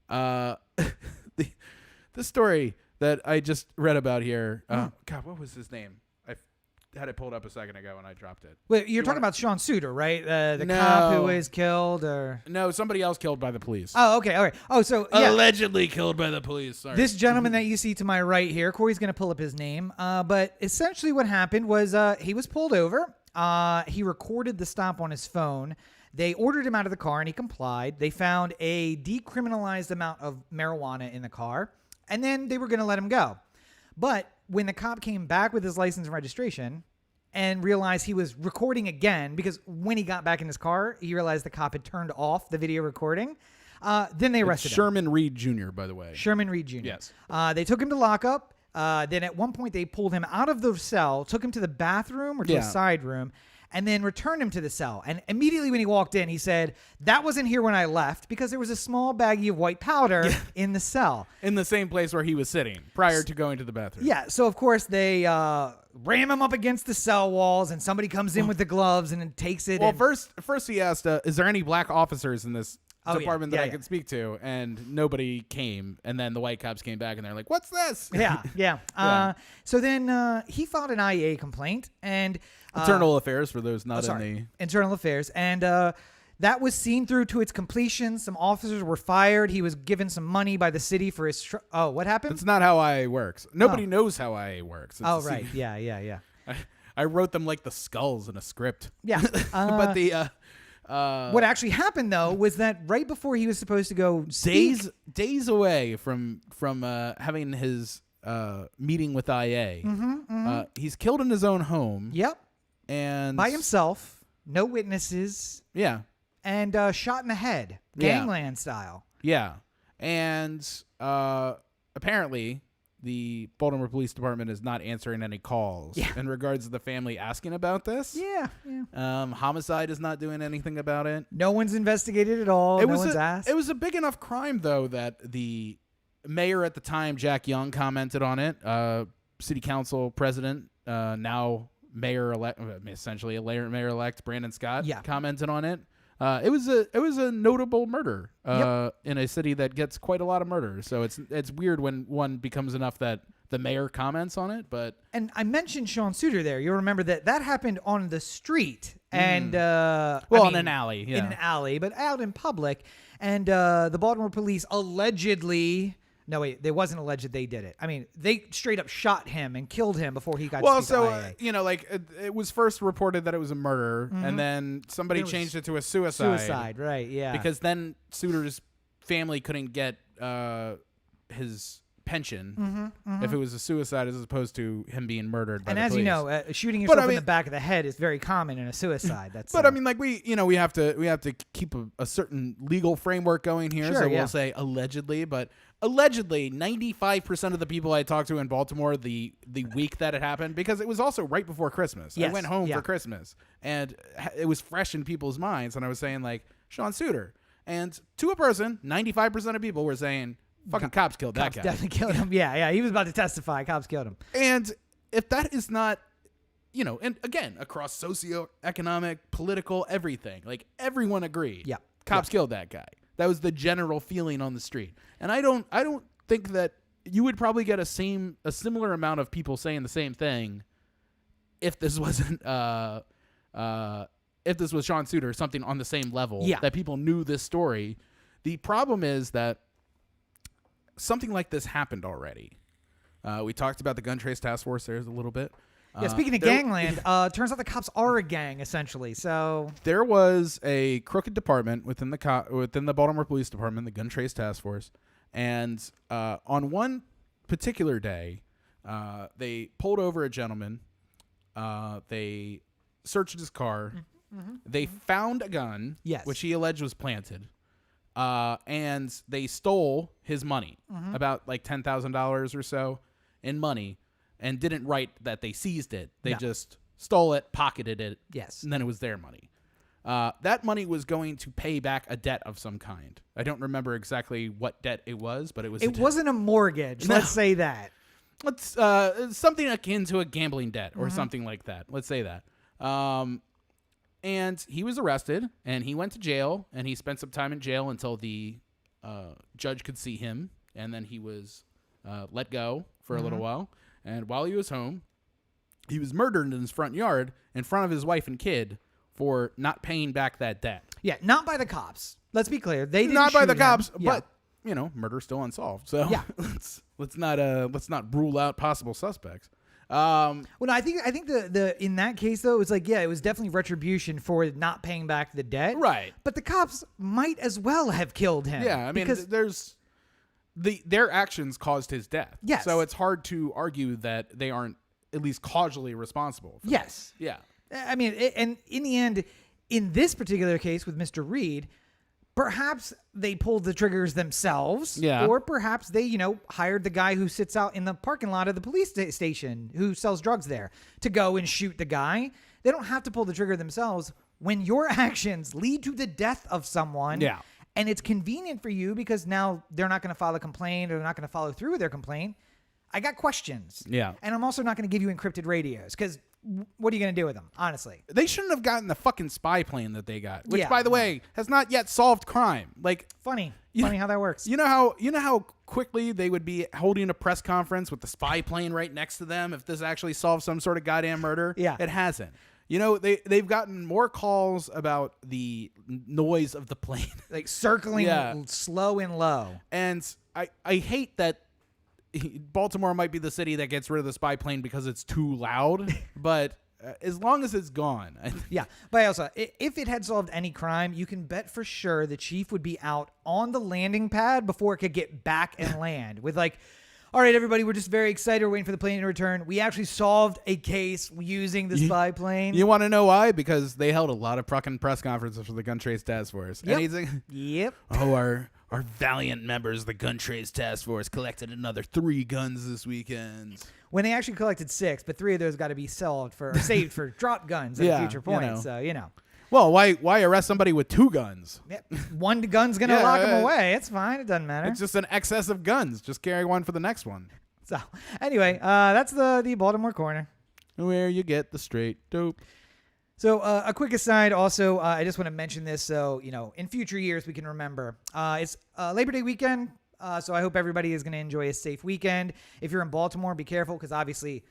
The story that I just read about here, God, what was his name? I had it pulled up a second ago and I dropped it. Wait, you're talking about Sean Suter, right? The cop who was killed, or no, somebody else killed by the police. Oh, okay, all right. Oh, so allegedly killed by the police. Sorry. This gentleman that you see to my right here, Corey's going to pull up his name. But essentially, what happened was he was pulled over. He recorded the stop on his phone. They ordered him out of the car and he complied. They found a decriminalized amount of marijuana in the car, and then they were going to let him go. But when the cop came back with his license and registration and realized he was recording again, because when he got back in his car, he realized the cop had turned off the video recording. Then they arrested him. Sherman Reed Jr., by the way. Sherman Reed Jr. Yes. They took him to lockup. Then at one point they pulled him out of the cell, took him to the bathroom or to a side room, and then returned him to the cell. And immediately when he walked in, he said, that wasn't here when I left because there was a small baggie of white powder in the cell. In the same place where he was sitting prior to going to the bathroom. Yeah, so of course they ram him up against the cell walls and somebody comes in with the gloves and then takes it. Well, first he asked, is there any black officers in this department that I can speak to? And nobody came. And then the white cops came back and they're like, what's this? Yeah. So then he filed an IEA complaint and Internal Affairs for those not in the Internal Affairs. And that was seen through to its completion. Some officers were fired. He was given some money by the city for his what happened? That's not how IA works. Nobody knows how IA works. It's right. Yeah. I wrote them like the skulls in a script. Yeah. But the what actually happened though was that right before he was supposed to go days away from having his meeting with IA, he's killed in his own home. Yep. And by himself, no witnesses. Yeah. And shot in the head, gangland style. Yeah. And apparently the Baltimore Police Department is not answering any calls in regards to the family asking about this. Yeah. Homicide is not doing anything about it. No one's investigated at all. No one's asked. It was a big enough crime, though, that the mayor at the time, Jack Young, commented on it. City council president, now mayor-elect, essentially a mayor-elect, Brandon Scott, commented on it. It was a notable murder in a city that gets quite a lot of murders. So it's weird when one becomes enough that the mayor comments on it. And I mentioned Sean Suter there. You'll remember that happened on the street and in an alley, in an alley, but out in public. And the Baltimore police allegedly. No, wait, they wasn't alleged they did it. I mean, they straight up shot him and killed him before he got to speak to IA. It was first reported that it was a murder, and then somebody changed it to a suicide. Suicide, right, yeah. Because then Suter's family couldn't get his pension if it was a suicide as opposed to him being murdered by And the as police. you know, shooting yourself in the back of the head is very common in a suicide. That's But I mean, like we have to keep a certain legal framework going here. Sure, so yeah. we'll say allegedly, but allegedly 95% of the people I talked to in Baltimore the week that it happened, because it was also right before Christmas. Yes, I went home yeah. for Christmas and it was fresh in people's minds. And I was saying like Sean Suter, and to a person, 95% of people were saying fucking cops killed that cops guy. definitely killed him. Yeah. He was about to testify. Cops killed him. And if that is not, and again, across socioeconomic, political, everything, like everyone agreed. Yeah. Cops killed that guy. That was the general feeling on the street. And I don't think that you would probably get a similar amount of people saying the same thing if this wasn't if this was Sean Suter, something on the same level that people knew this story. The problem is that something like this happened already. We talked about the gun trace task force there a little bit. Yeah, speaking of gangland, turns out the cops are a gang, essentially. So there was a crooked department within the Baltimore Police Department, the gun trace task force, and on one particular day, they pulled over a gentleman. They searched his car. They found a gun, which he alleged was planted, and they stole his money, about like $10,000 or so in money. And didn't write that they seized it. They just stole it, pocketed it. Yes. And then it was their money. That money was going to pay back a debt of some kind. I don't remember exactly what debt it was, but it was. It wasn't a mortgage. No. Let's say that. Let's something akin to a gambling debt or something like that. Let's say that. And he was arrested, and he went to jail, and he spent some time in jail until the judge could see him, and then he was let go for a little while. And while he was home, he was murdered in his front yard in front of his wife and kid for not paying back that debt. Yeah, not by the cops. Let's be clear. They didn't Not by shoot the him. cops, Yeah. but murder's still unsolved. So Yeah. let's not rule out possible suspects. Well, no, I think the in that case though, it was like it was definitely retribution for not paying back the debt. Right. But the cops might as well have killed him. Yeah, I mean, because their actions caused his death. Yes. So it's hard to argue that they aren't at least causally responsible for yes. that. Yeah. I mean, and in the end, in this particular case with Mr. Reed, perhaps they pulled the triggers themselves. Yeah. Or perhaps they, hired the guy who sits out in the parking lot of the police station who sells drugs there to go and shoot the guy. They don't have to pull the trigger themselves when your actions lead to the death of someone. Yeah. And it's convenient for you because now they're not going to file a complaint or they're not going to follow through with their complaint. I got questions. Yeah. And I'm also not going to give you encrypted radios because what are you going to do with them, honestly? They shouldn't have gotten the fucking spy plane that they got, which, Yeah. by the way, has not yet solved crime. Like, Funny You- how that works. you know how quickly they would be holding a press conference with the spy plane right next to them if this actually solves some sort of goddamn murder? Yeah. It hasn't. They've gotten more calls about the noise of the plane. Like circling slow and low. And I hate that Baltimore might be the city that gets rid of the spy plane because it's too loud, but as long as it's gone. Yeah. But also, if it had solved any crime, you can bet for sure the chief would be out on the landing pad before it could get back and land with like, all right, everybody, we're just very excited. We're waiting for the plane to return. We actually solved a case using the spy plane. You want to know why? Because they held a lot of fucking press conferences for the gun trace task force. Yep. And he's like, Yep. oh, our valiant members of the gun trace task force collected another 3 guns this weekend. When they actually collected 6, but 3 of those got to be saved for drop guns at a future point. So, Well, why arrest somebody with 2 guns? One gun's going to lock them away. It's fine. It doesn't matter. It's just an excess of guns. Just carry one for the next one. So, anyway, that's the Baltimore Corner. Where you get the straight dope. So, a quick aside also, I just want to mention this so, in future years we can remember. It's Labor Day weekend, so I hope everybody is going to enjoy a safe weekend. If you're in Baltimore, be careful because obviously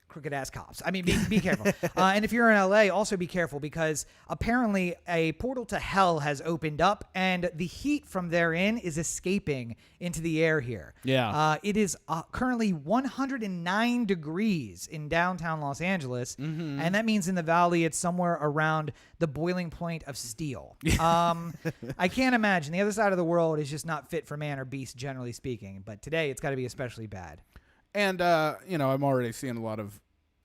crooked ass cops. I mean, be careful. And if you're in LA, also be careful because apparently a portal to hell has opened up and the heat from therein is escaping into the air here. Yeah. It is currently 109 degrees in downtown Los Angeles. Mm-hmm. And that means in the valley, it's somewhere around the boiling point of steel. I can't imagine. The other side of the world is just not fit for man or beast, generally speaking. But today, it's got to be especially bad. And, I'm already seeing a lot of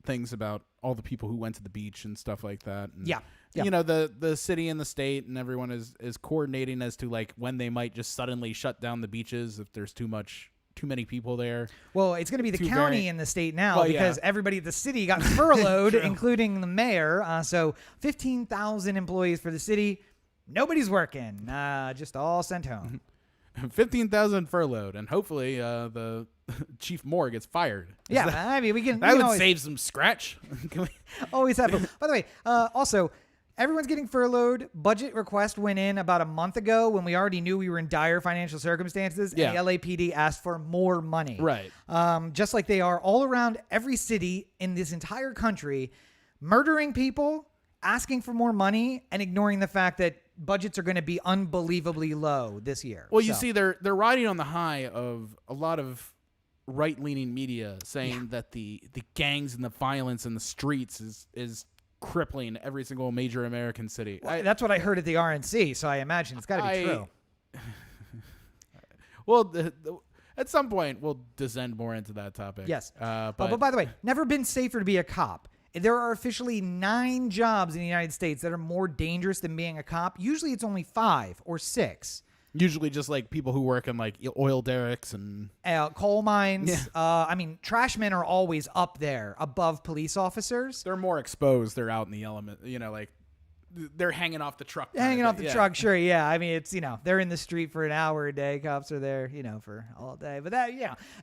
things about all the people who went to the beach and stuff like that. And, Yeah. The city and the state and everyone is coordinating as to like when they might just suddenly shut down the beaches if there's too many people there. Well, it's going to be the county and the state now because yeah. everybody at the city got furloughed, including the mayor. So 15,000 employees for the city. Nobody's working. Just all sent home. 15,000 furloughed, and hopefully the Chief Moore gets fired. Yeah, I mean, we can. That would save some scratch. Always happen. By the way, also, everyone's getting furloughed. Budget request went in about a month ago when we already knew we were in dire financial circumstances, and the LAPD asked for more money. Right. Just like they are all around every city in this entire country, murdering people, asking for more money, and ignoring the fact that budgets are going to be unbelievably low this year. Well, you see, they're riding on the high of a lot of right-leaning media saying that the gangs and the violence in the streets is crippling every single major American city. Well, that's what I heard at the RNC, so I imagine it's got to be true. Well, at some point, we'll descend more into that topic. Yes. But by the way, never been safer to be a cop. There are officially 9 jobs in the United States that are more dangerous than being a cop. Usually it's only 5 or 6. Usually just like people who work in like oil derricks and coal mines. Yeah. I mean, trashmen are always up there above police officers. They're more exposed. They're out in the element, like they're hanging off the truck. Hanging off the truck, sure, yeah. I mean, it's, they're in the street for an hour a day. Cops are there, for all day. But that,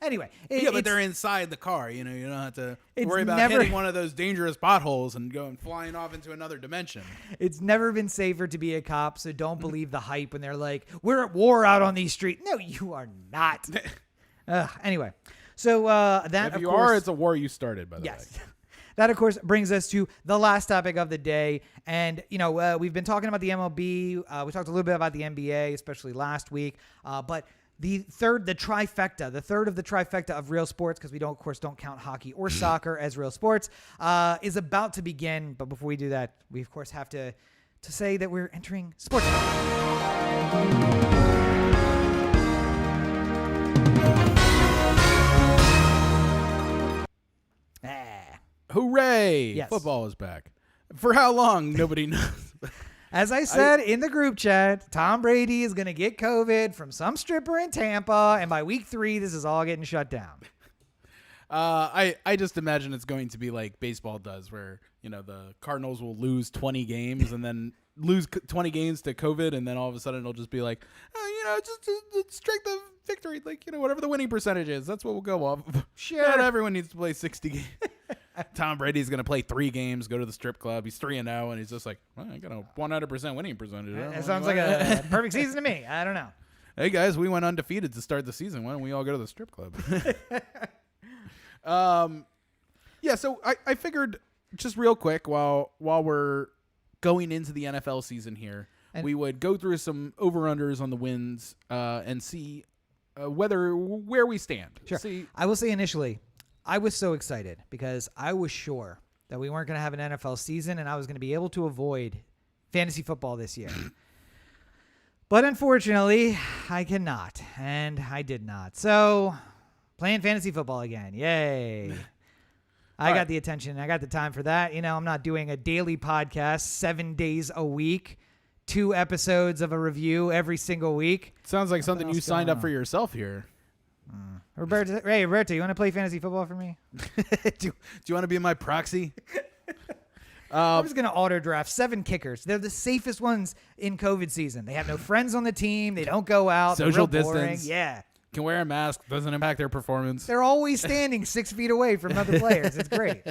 anyway. But they're inside the car, you don't have to worry about hitting one of those dangerous potholes and going flying off into another dimension. It's never been safer to be a cop, so don't believe the hype when they're like, we're at war out on these streets. No, you are not. Anyway, so that, if you are, it's a war you started, by the way. That, of course, brings us to the last topic of the day. And, we've been talking about the MLB. We talked a little bit about the NBA, especially last week. But the third of the trifecta of real sports, because we don't count hockey or soccer as real sports, is about to begin. But before we do that, we, of course, have to say that we're entering sports talk. Hooray! Yes. Football is back. For how long? Nobody knows. As I said in the group chat, Tom Brady is going to get COVID from some stripper in Tampa, and by week 3, this is all getting shut down. I just imagine it's going to be like baseball does, where the Cardinals will lose 20 games and then lose 20 games to COVID, and then all of a sudden it'll just be like, just strike the victory, like whatever the winning percentage is, that's what we'll go off. Sure, not everyone needs to play 60 games. Tom Brady's going to play 3 games, go to the strip club. He's 3-0, and he's just like, well, I got a 100% winning percentage. That sounds like a perfect season to me. I don't know. Hey, guys, we went undefeated to start the season. Why don't we all go to the strip club? So I figured just real quick while we're going into the NFL season here, we would go through some over-unders on the wins and see where we stand. Sure. See, I will say initially, I was so excited because I was sure that we weren't going to have an NFL season and I was going to be able to avoid fantasy football this year. But unfortunately, I cannot, and I did not. So, playing fantasy football again. Yay. I got the attention. I got the time for that. I'm not doing a daily podcast 7 days a week, 2 episodes of a review every single week. Sounds like something you signed up for yourself here. Roberto, you want to play fantasy football for me? do you want to be my proxy? I'm just going to auto draft 7 kickers. They're the safest ones in COVID season. They have no friends on the team. They don't go out. Social They're real boring. distance. Yeah. Can wear a mask. Doesn't impact their performance. They're always standing 6 feet away from other players. It's great.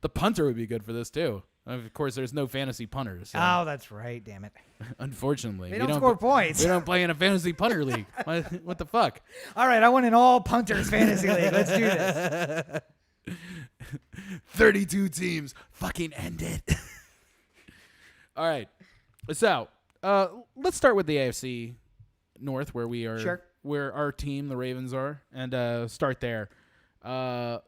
The punter would be good for this, too. Of course, there's no fantasy punters. So. Oh, that's right. Damn it. Unfortunately. They don't score points. We don't play in a fantasy punter league. What the fuck? All right, I want an all punters fantasy league. Let's do this. 32 teams. Fucking end it. All right. So, let's start with the AFC North, where we are, Sure. where our team, the Ravens, are, and start there.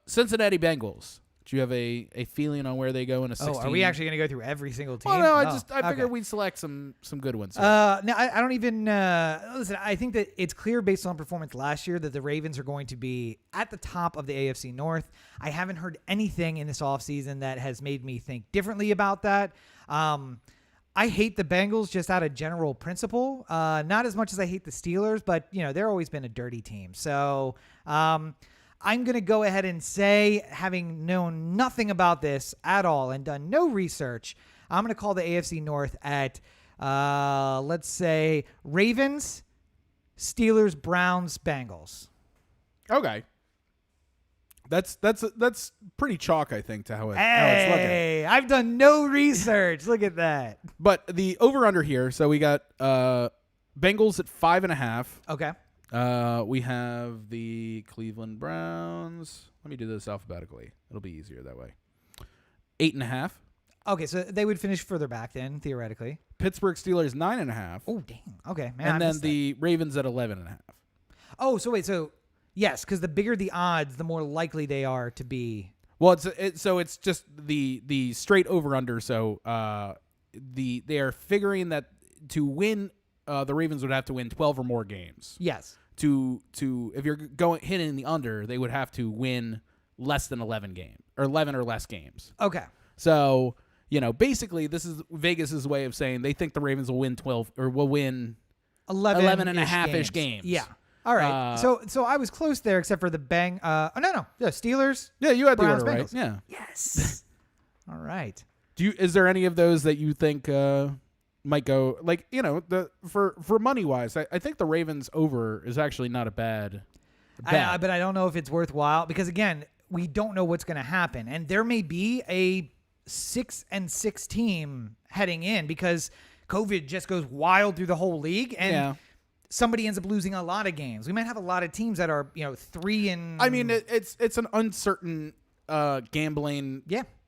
Cincinnati Bengals. Do you have a feeling on where they go in a 16? Oh, are we actually going to go through every single team? Oh no, I figured okay. we'd select some good ones. No, I don't even listen. I think that it's clear based on performance last year that the Ravens are going to be at the top of the AFC North. I haven't heard anything in this offseason that has made me think differently about that. I hate the Bengals just out of general principle. Not as much as I hate the Steelers, but they're always been a dirty team. So I'm going to go ahead and say, having known nothing about this at all and done no research, I'm going to call the AFC North at, let's say, Ravens, Steelers, Browns, Bengals. Okay. That's pretty chalk, I think, to how it's looking. Hey, I've done no research. Look at that. But the over-under here, so we got Bengals at 5.5. Okay. We have the Cleveland Browns. Let me do this alphabetically. It'll be easier that way. 8.5. Okay, so they would finish further back then, theoretically. Pittsburgh Steelers 9.5. Oh, dang. Okay, man. And then the Ravens at 11.5. Oh, so wait, so yes, because the bigger the odds, the more likely they are to be. Well, it's just the straight over-under. So they are figuring that to win, the Ravens would have to win 12 or more games. Yes. To if you're hitting the under, they would have to win less than 11 or less games. Okay. So, basically this is Vegas's way of saying they think the Ravens will win 12 or will win 11 and a half-ish games. Yeah. All right. So I was close there except for the no. Steelers. Yeah, you had Browns, the order right. Bengals. Yeah. Yes. All right. Is there any of those that you think might go for money wise? I think the Ravens over is actually not a bad bet. But I don't know if it's worthwhile because again, we don't know what's going to happen, and there may be a 6-6 team heading in because COVID just goes wild through the whole league, and somebody ends up losing a lot of games. We might have a lot of teams that are 3 and. I mean, it's an uncertain gambling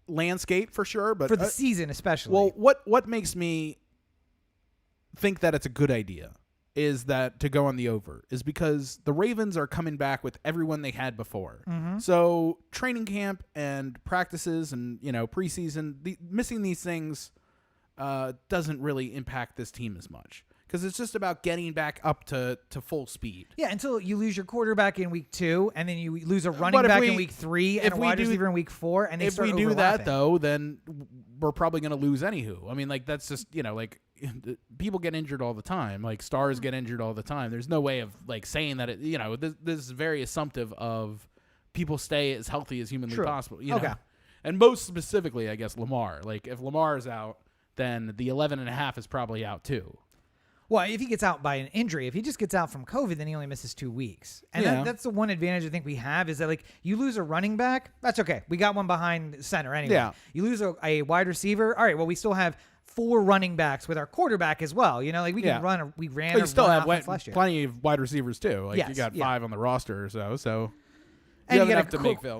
landscape for sure, but for the season especially. Well, what makes me think that it's a good idea is that to go on the over is because the Ravens are coming back with everyone they had before. Mm-hmm. So training camp and practices and preseason, missing these things doesn't really impact this team as much because it's just about getting back up to full speed. Yeah, until you lose your quarterback in week 2, and then you lose a running back in week 3, and a wide receiver in week 4, and they start overlapping. If we do that, though, then we're probably going to lose anywho. I mean, that's just, people get injured all the time. Like, stars get injured all the time. There's no way of, saying that, this is very assumptive of people stay as healthy as humanly possible. Okay. And most specifically, I guess, Lamar. Like, if Lamar is out, then the 11.5 is probably out, too. Well, if he gets out by an injury, if he just gets out from COVID, then he only misses 2 weeks. And that's the one advantage I think we have is that, you lose a running back, that's okay. We got one behind center anyway. Yeah. You lose a wide receiver, all right, well, we still have 4 running backs with our quarterback as well. We can run. We ran. You still have plenty of wide receivers, too. You got 5 on the roster or so. And you got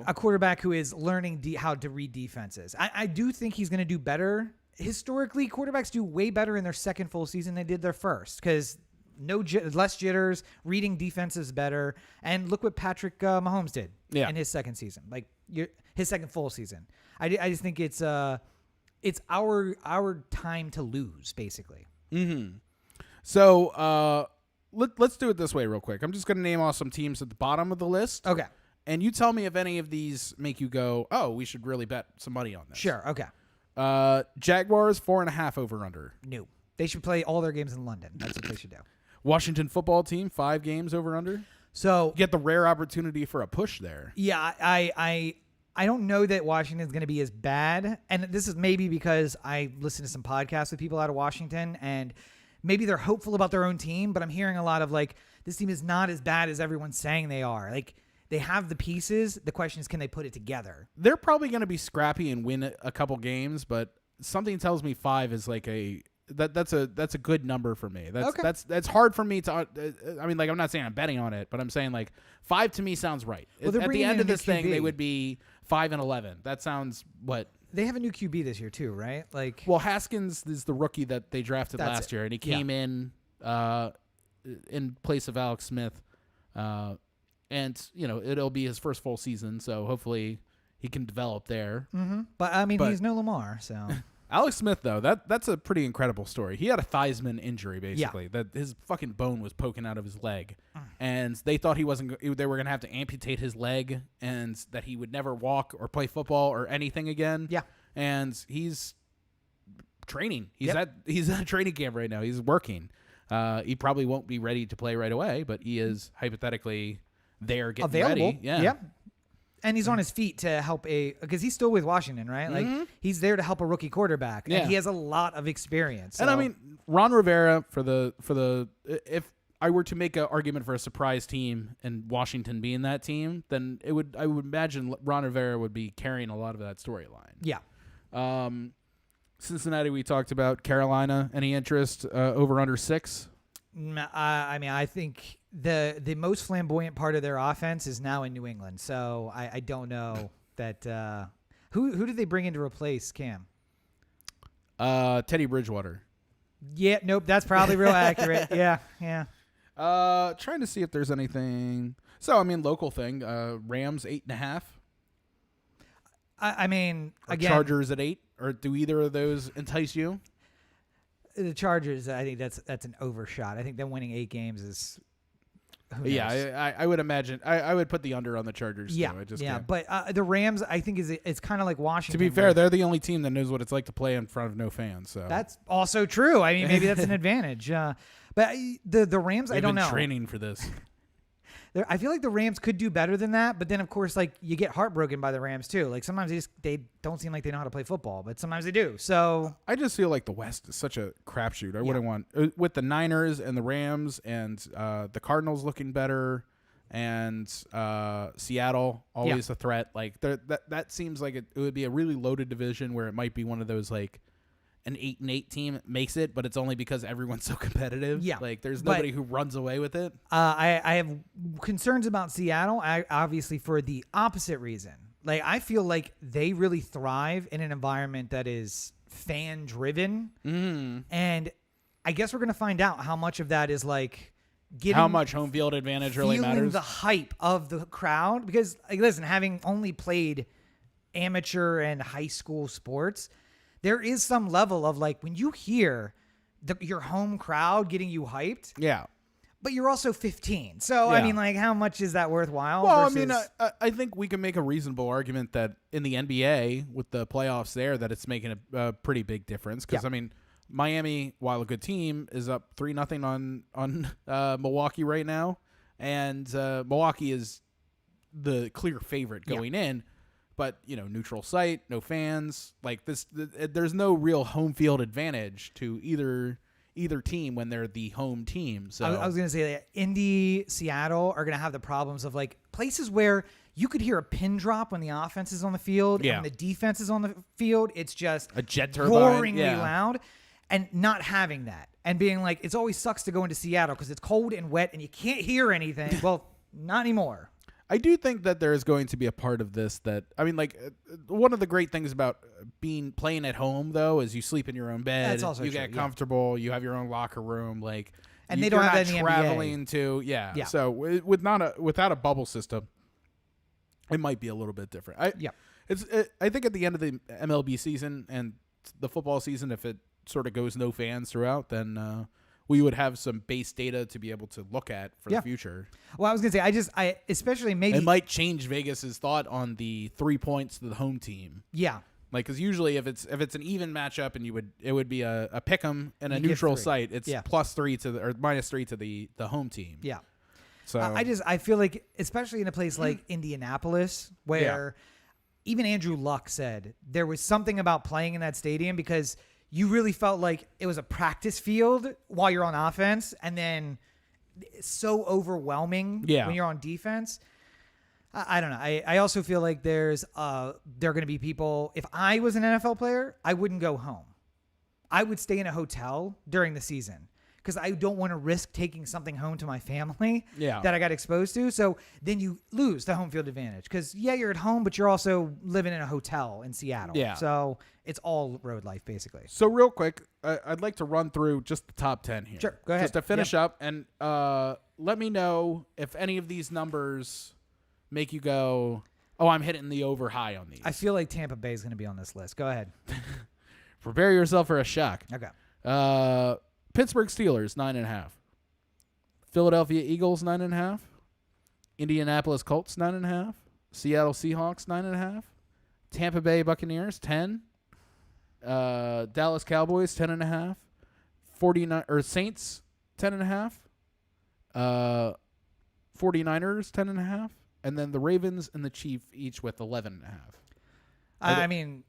a quarterback who is learning how to read defenses. I do think he's going to do better. Historically, quarterbacks do way better in their second full season than they did their first because less jitters, reading defenses better. And look what Patrick Mahomes did in his second season, his second full season. I just think it's our time to lose, basically. Mm-hmm. So let's do it this way real quick. I'm just going to name off some teams at the bottom of the list. Okay. And you tell me if any of these make you go, oh, we should really bet some money on this. Sure. Okay. Jaguars 4.5 over under. No. They should play all their games in London. That's what they should do. Washington football team 5 games over under. So you get the rare opportunity for a push there. Yeah, I don't know that Washington's going to be as bad, and this is maybe because I listen to some podcasts with people out of Washington, and maybe they're hopeful about their own team, but I'm hearing a lot of this team is not as bad as everyone's saying they are. They have the pieces. The question is, can they put it together? They're probably going to be scrappy and win a couple games, but something tells me 5 is that's a good number for me. Okay. That's hard for me to. I mean, like, I'm not saying I'm betting on it, but I'm saying like 5 to me sounds right. Well, At the end of this thing, QB. they would be 5-11. That sounds what. They have a new QB this year too, right? Like, Well, Haskins is the rookie that they drafted That's last it. year, and he came in place of Alex Smith, and it'll be his first full season, so hopefully he can develop there. but I mean, But- he's no Lamar, so Alex Smith, though, that's a pretty incredible story. He had a Theismann injury, basically. That his fucking bone was poking out of his leg, and they thought they were gonna have to amputate his leg, and that he would never walk or play football or anything again. Yeah. And he's training. He's Yep. at training camp right now. He's working. He probably won't be ready to play right away, but he is hypothetically there getting available. ready. Yeah. Yep. And he's on his feet to help because he's still with Washington, right? Like he's there to help a rookie quarterback, Yeah. and he has a lot of experience. And I so- mean, Ron Rivera for the if I were to make an argument for a surprise team and Washington being that team, then I would imagine Ron Rivera would be carrying a lot of that storyline. yeah. Cincinnati, we talked about. Carolina, any interest over under 6? I mean, I think the most flamboyant part of their offense is now in New England. So I don't know that who did they bring in to replace Cam? Teddy Bridgewater. Yeah, nope, that's probably real accurate. Yeah. Trying to see if there's anything. So I mean, local thing. Rams 8.5. I mean, again, Chargers at 8. Or do either of those entice you? the Chargers. I think that's an overshot. I think them winning 8 games is. Who knows? Yeah, I would imagine. I would put the under on the Chargers. Yeah, too. I just yeah, can't. but the Rams, I think, it's kind of like Washington. To be fair, where- they're the only team that knows what it's like to play in front of no fans. So that's also true. I mean, maybe that's an advantage. But the Rams, They've I don't been know. training for this. I feel like the Rams could do better than that, but then of course, like you get heartbroken by the Rams too. Like sometimes they don't seem like they know how to play football, but sometimes they do. So I just feel like the West is such a crapshoot. I wouldn't want with the Niners and the Rams and the Cardinals looking better and Seattle always a threat. Like that seems like it would be a really loaded division where it might be one of those like an 8-8 team makes it, but it's only because everyone's so competitive. Yeah, like there's but- nobody who runs away with it. I have concerns about Seattle, obviously for the opposite reason. Like I feel like they really thrive in an environment that is fan driven, and I guess we're gonna find out how much of that is like getting How much home field advantage really feeling matters. the hype of the crowd. Because like, listen, having only played amateur and high school sports, there is some level of like when you hear your home crowd getting you hyped, Yeah. but you're also 15. So, I Yeah. mean, like, how much is that worthwhile? Well, versus, I mean, I think we can make a reasonable argument that in the NBA with the playoffs there, that it's making a pretty big difference. Because Yeah. I mean, Miami, while a good team, is up 3-0 on Milwaukee right now, and Milwaukee is the clear favorite going in. But neutral site, no fans, like this. There's no real home field advantage to either team when they're the home team. So I was going to say that Indy, Seattle are going to have the problems of like places where you could hear a pin drop when the offense is on the field. Yeah. And when the defense is on the field, it's just a jet turbine, roaringly loud, and not having that and being like, it always sucks to go into Seattle because it's cold and wet and you can't hear anything. Well, not anymore. I do think that there is going to be a part of this that, I mean, like, one of the great things about playing at home, though, is you sleep in your own bed. That's also you true, get yeah. comfortable. You have your own locker room. Like, And they don't have you're that in the not NBA. traveling to, yeah. So without a bubble system, it might be a little bit different. I think at the end of the MLB season and the football season, if it sort of goes no fans throughout, then we would have some base data to be able to look at for the future. Well, I was going to say, I especially maybe. It might change Vegas's thought on the 3 points to the home team. Yeah. Like, because usually if it's an even matchup and it would be a pick'em and a You get neutral 3. site, it's Yeah. +3 to or -3 to the home team. Yeah. So I feel like, especially in a place like Indianapolis, where even Andrew Luck said there was something about playing in that stadium because you really felt like it was a practice field while you're on offense, and then it's so overwhelming when you're on defense. I don't know. I also feel like there are going to be people. If I was an NFL player, I wouldn't go home. I would stay in a hotel during the season because I don't want to risk taking something home to my family that I got exposed to. So then you lose the home field advantage because, you're at home, but you're also living in a hotel in Seattle. Yeah. So it's all road life, basically. So real quick, I'd like to run through just the top 10 here. Sure, go ahead. Just to finish up, and let me know if any of these numbers make you go, oh, I'm hitting the over high on these. I feel like Tampa Bay is going to be on this list. Go ahead. Prepare yourself for a shock. Okay. Pittsburgh Steelers, 9.5. Philadelphia Eagles, 9.5. Indianapolis Colts, 9.5. Seattle Seahawks, 9.5. Tampa Bay Buccaneers, 10. Dallas Cowboys, 10.5. 49 or Saints, 10.5. 49ers, 10.5. And then the Ravens and the Chiefs each with 11.5. I mean,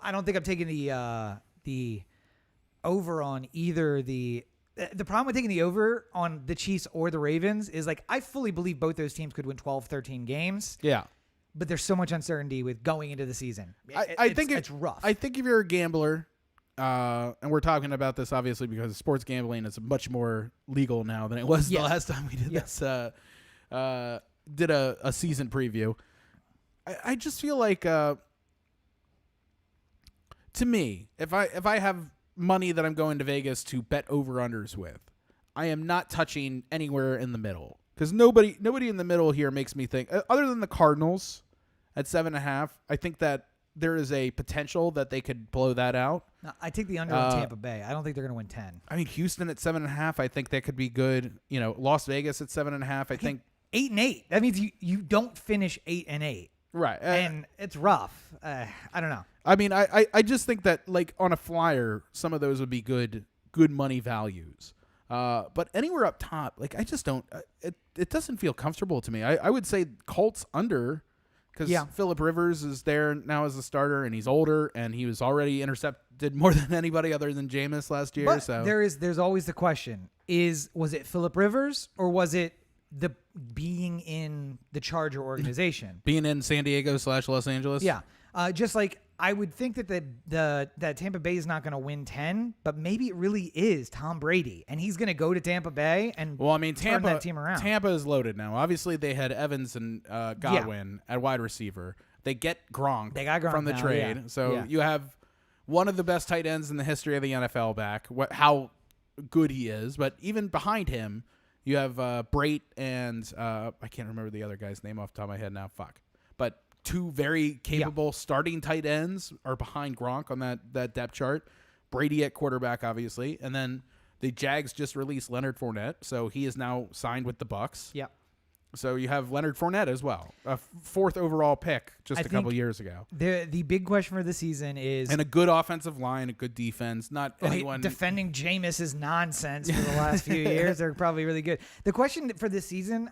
I don't think I'm taking the over on either the problem with taking the over on the Chiefs or the Ravens is like I fully believe both those teams could win 12, 13 games. Yeah. But there's so much uncertainty with going into the season. I think it's rough. I think if you're a gambler, and we're talking about this obviously because sports gambling is much more legal now than it was the last time we did this. Did a season preview. I just feel like to me, if I have money that I'm going to Vegas to bet over-unders with, I am not touching anywhere in the middle because nobody in the middle here makes me think, other than the Cardinals at 7.5, I think that there is a potential that they could blow that out. No, I take the under on Tampa Bay. I don't think they're going to win 10. I mean, Houston at 7.5, I think that could be good. Las Vegas at 7.5, I think 8-8. That means you don't finish 8-8. Right. And it's rough. I don't know. I mean, I just think that like on a flyer, some of those would be good money values. But anywhere up top, like I just don't. It doesn't feel comfortable to me. I would say Colts under because Phillip Rivers is there now as a starter, and he's older, and he was already intercepted more than anybody other than Jameis last year. But so there's always the question: was it Phillip Rivers or was it the being in the Charger organization? Being in San Diego / Los Angeles? Yeah. Just like I would think that that Tampa Bay is not going to win 10, but maybe it really is Tom Brady, and he's going to go to Tampa Bay and turn that team around. Tampa is loaded now. Obviously, they had Evans and Godwin at wide receiver. They get Gronk, from the trade. Yeah. So you have one of the best tight ends in the history of the NFL back. How good he is, but even behind him, you have Brate and I can't remember the other guy's name off the top of my head now. But two very capable starting tight ends are behind Gronk on that depth chart. Brady at quarterback, obviously. And then the Jags just released Leonard Fournette, so he is now signed with the Bucs. Yep. So you have Leonard Fournette as well, a 4th overall pick just a couple years ago. The big question for the season is... And a good offensive line, a good defense. Not anyone... Defending Jameis is nonsense for the last few years. They're probably really good. The question for this season,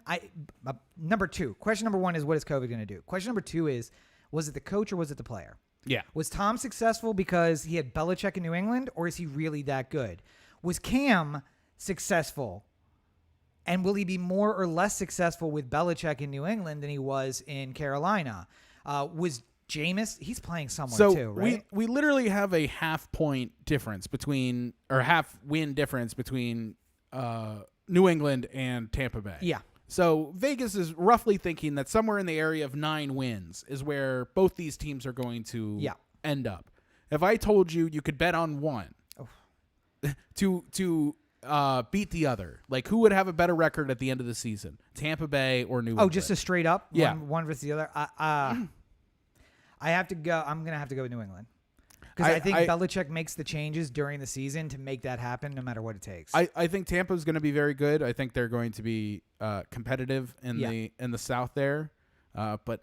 number 2. Question number 1 is, what is COVID going to do? Question number 2 is, was it the coach or was it the player? Yeah. Was Tom successful because he had Belichick in New England, or is he really that good? Was Cam successful? And will he be more or less successful with Belichick in New England than he was in Carolina? Was Jameis? He's playing somewhere too, right? We literally have a half-point difference between, or half-win difference between New England and Tampa Bay. Yeah. So Vegas is roughly thinking that somewhere in the area of 9 wins is where both these teams are going to end up. If I told you could bet on one to beat the other, like who would have a better record at the end of the season, Tampa Bay or New England? Oh, just a straight up one versus the other. I have to go. I'm gonna have to go with New England because I think Belichick makes the changes during the season to make that happen, no matter what it takes. I think Tampa is going to be very good. I think they're going to be competitive in the South there, but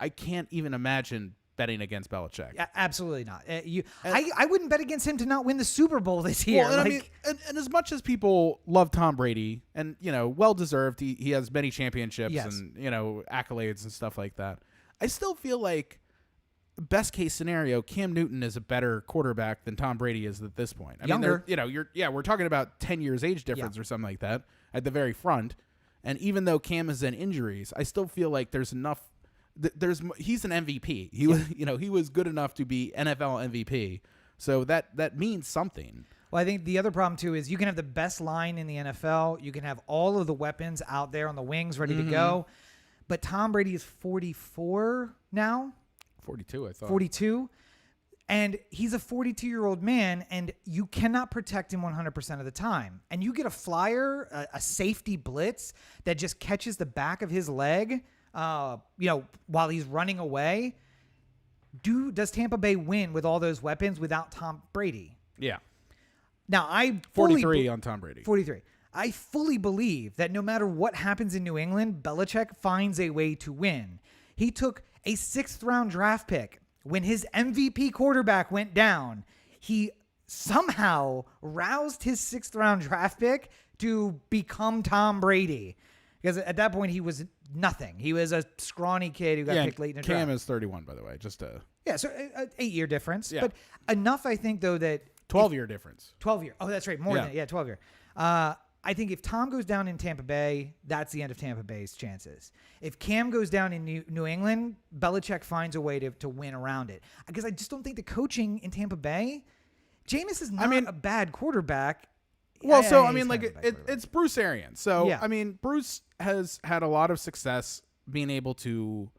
I can't even imagine betting against Belichick. Absolutely not. I wouldn't bet against him to not win the Super Bowl this year. Well, and as much as people love Tom Brady, and well deserved, he has many championships and accolades and stuff like that. I still feel like best case scenario, Cam Newton is a better quarterback than Tom Brady is at this point. I Younger. mean, we're talking about 10 years age difference or something like that at the very front. And even though Cam has had injuries, I still feel like there's enough. He's an MVP. He was good enough to be NFL MVP. So that means something. Well, I think the other problem, too, is you can have the best line in the NFL. You can have all of the weapons out there on the wings ready to go. But Tom Brady is 44 now. 42, I thought. 42. And he's a 42-year-old man, and you cannot protect him 100% of the time. And you get a flyer, a safety blitz that just catches the back of his leg, while he's running away. Does Tampa Bay win with all those weapons without Tom Brady? Yeah. Now, I 43 on Tom Brady. 43. I fully believe that no matter what happens in New England, Belichick finds a way to win. He took a 6th-round draft pick. When his MVP quarterback went down, he somehow roused his 6th-round draft pick to become Tom Brady. Because at that point, he was nothing. He was a scrawny kid who got picked late in the draft. Cam is 31, by the way. Yeah, so an 8-year difference. Yeah. But enough, I think, though, that... 12-year difference. 12-year. Oh, that's right. More than 12-year. I think if Tom goes down in Tampa Bay, that's the end of Tampa Bay's chances. If Cam goes down in New England, Belichick finds a way to win around it. Because I just don't think the coaching in Tampa Bay, Jameis is not a bad quarterback. Well, it's Bruce Arians. So, yeah. I mean, Bruce has had a lot of success being able to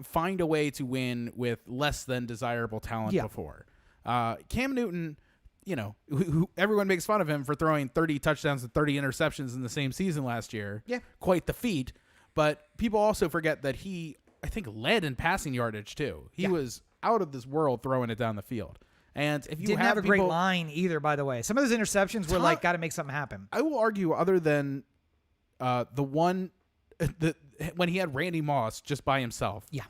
find a way to win with less than desirable talent before. Cam Newton... who everyone makes fun of him for throwing 30 touchdowns and 30 interceptions in the same season last year. Yeah. Quite the feat. But people also forget that he, I think, led in passing yardage, too. He was out of this world throwing it down the field. And if you didn't have a great line either, by the way. Some of those interceptions were got to make something happen. I will argue, other than the one when he had Randy Moss just by himself. Yeah.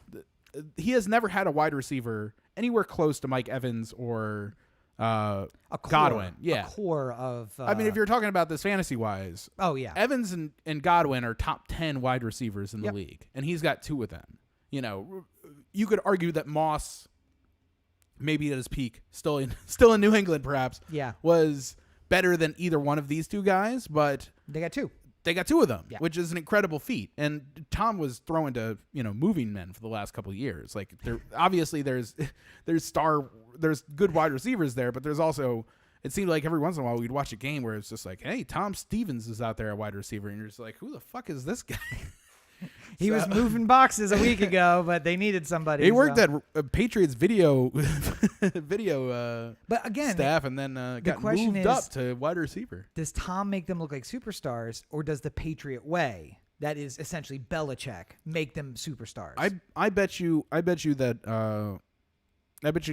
He has never had a wide receiver anywhere close to Mike Evans or... Godwin, a core of. I mean, if you're talking about this fantasy wise, Evans and Godwin are top 10 wide receivers in the league, and he's got 2 of them. You could argue that Moss, maybe at his peak, still in New England, perhaps, was better than either one of these 2 guys, but they got 2. They got 2 of them, which is an incredible feat. And Tom was throwing to moving men for the last couple of years. Like obviously there's good wide receivers there, but there's also, it seemed like every once in a while we'd watch a game where it's just like, hey, Tom Stevens is out there at wide receiver, and you're just like, who the fuck is this guy? He was moving boxes a week ago, but they needed somebody. He worked at Patriots video but again, staff, and then got moved up to wide receiver. Does Tom make them look like superstars, or does the Patriot way, that is essentially Belichick, make them superstars? I bet you that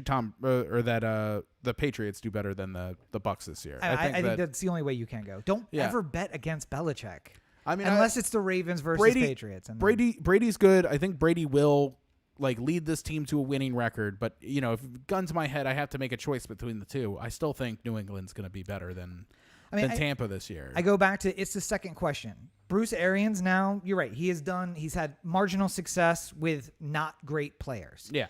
Tom or that the Patriots do better than the Bucks this year. I think that's the only way you can go. Don't ever bet against Belichick. I mean, unless it's the Ravens versus Patriots. And Brady's good. I think Brady will lead this team to a winning record. But if gun to my head, I have to make a choice between the 2. I still think New England's going to be better than Tampa this year. I go back to it's the second question. Bruce Arians now, you're right. He's had marginal success with not great players. Yeah.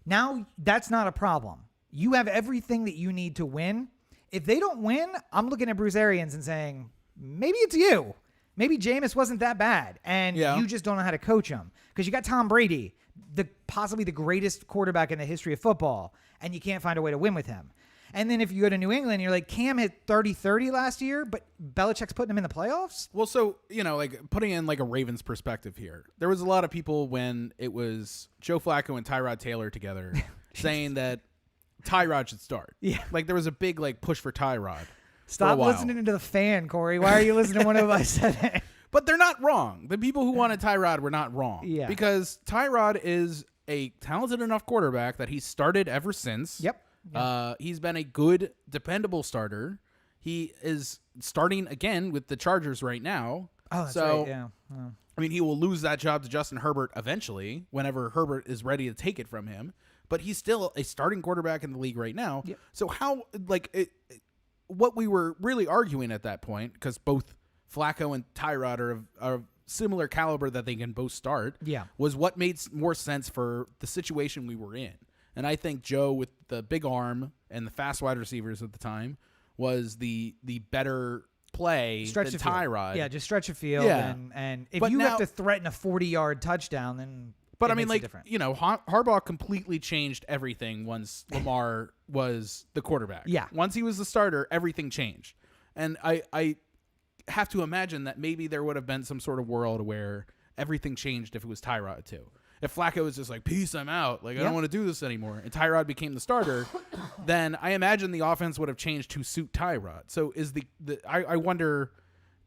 Now that's not a problem. You have everything that you need to win. If they don't win, I'm looking at Bruce Arians and saying, maybe it's you. Maybe Jameis wasn't that bad, and you just don't know how to coach him. Because you got Tom Brady, possibly the greatest quarterback in the history of football, and you can't find a way to win with him. And then if you go to New England, you're like, Cam hit 30-30 last year, but Belichick's putting him in the playoffs? Well, so, putting in a Ravens perspective here, there was a lot of people when it was Joe Flacco and Tyrod Taylor together saying that Tyrod should start. Yeah. There was a big push for Tyrod. Stop listening to the fan, Corey. Why are you listening to one of us said it? But they're not wrong. The people who wanted Tyrod were not wrong. Yeah. Because Tyrod is a talented enough quarterback that he's started ever since. Yep. He's been a good, dependable starter. He is starting again with the Chargers right now. Oh, that's right. Yeah. Oh. I mean, he will lose that job to Justin Herbert eventually, whenever Herbert is ready to take it from him. But he's still a starting quarterback in the league right now. Yep. So how, what we were really arguing at that point, because both Flacco and Tyrod are of similar caliber that they can both start, was what made more sense for the situation we were in. And I think Joe, with the big arm and the fast wide receivers at the time, was the better play than Tyrod. Yeah, just stretch a field. Yeah. And if you have to threaten a 40-yard touchdown, then But it I mean, makes it like, different. you know, Harbaugh completely changed everything once Lamar was the quarterback. Yeah. Once he was the starter, everything changed. And I have to imagine that maybe there would have been some sort of world where everything changed if it was Tyrod too. If Flacco was just like, peace, I'm out. Like, I don't want to do this anymore. And Tyrod became the starter, then I imagine the offense would have changed to suit Tyrod. So I wonder,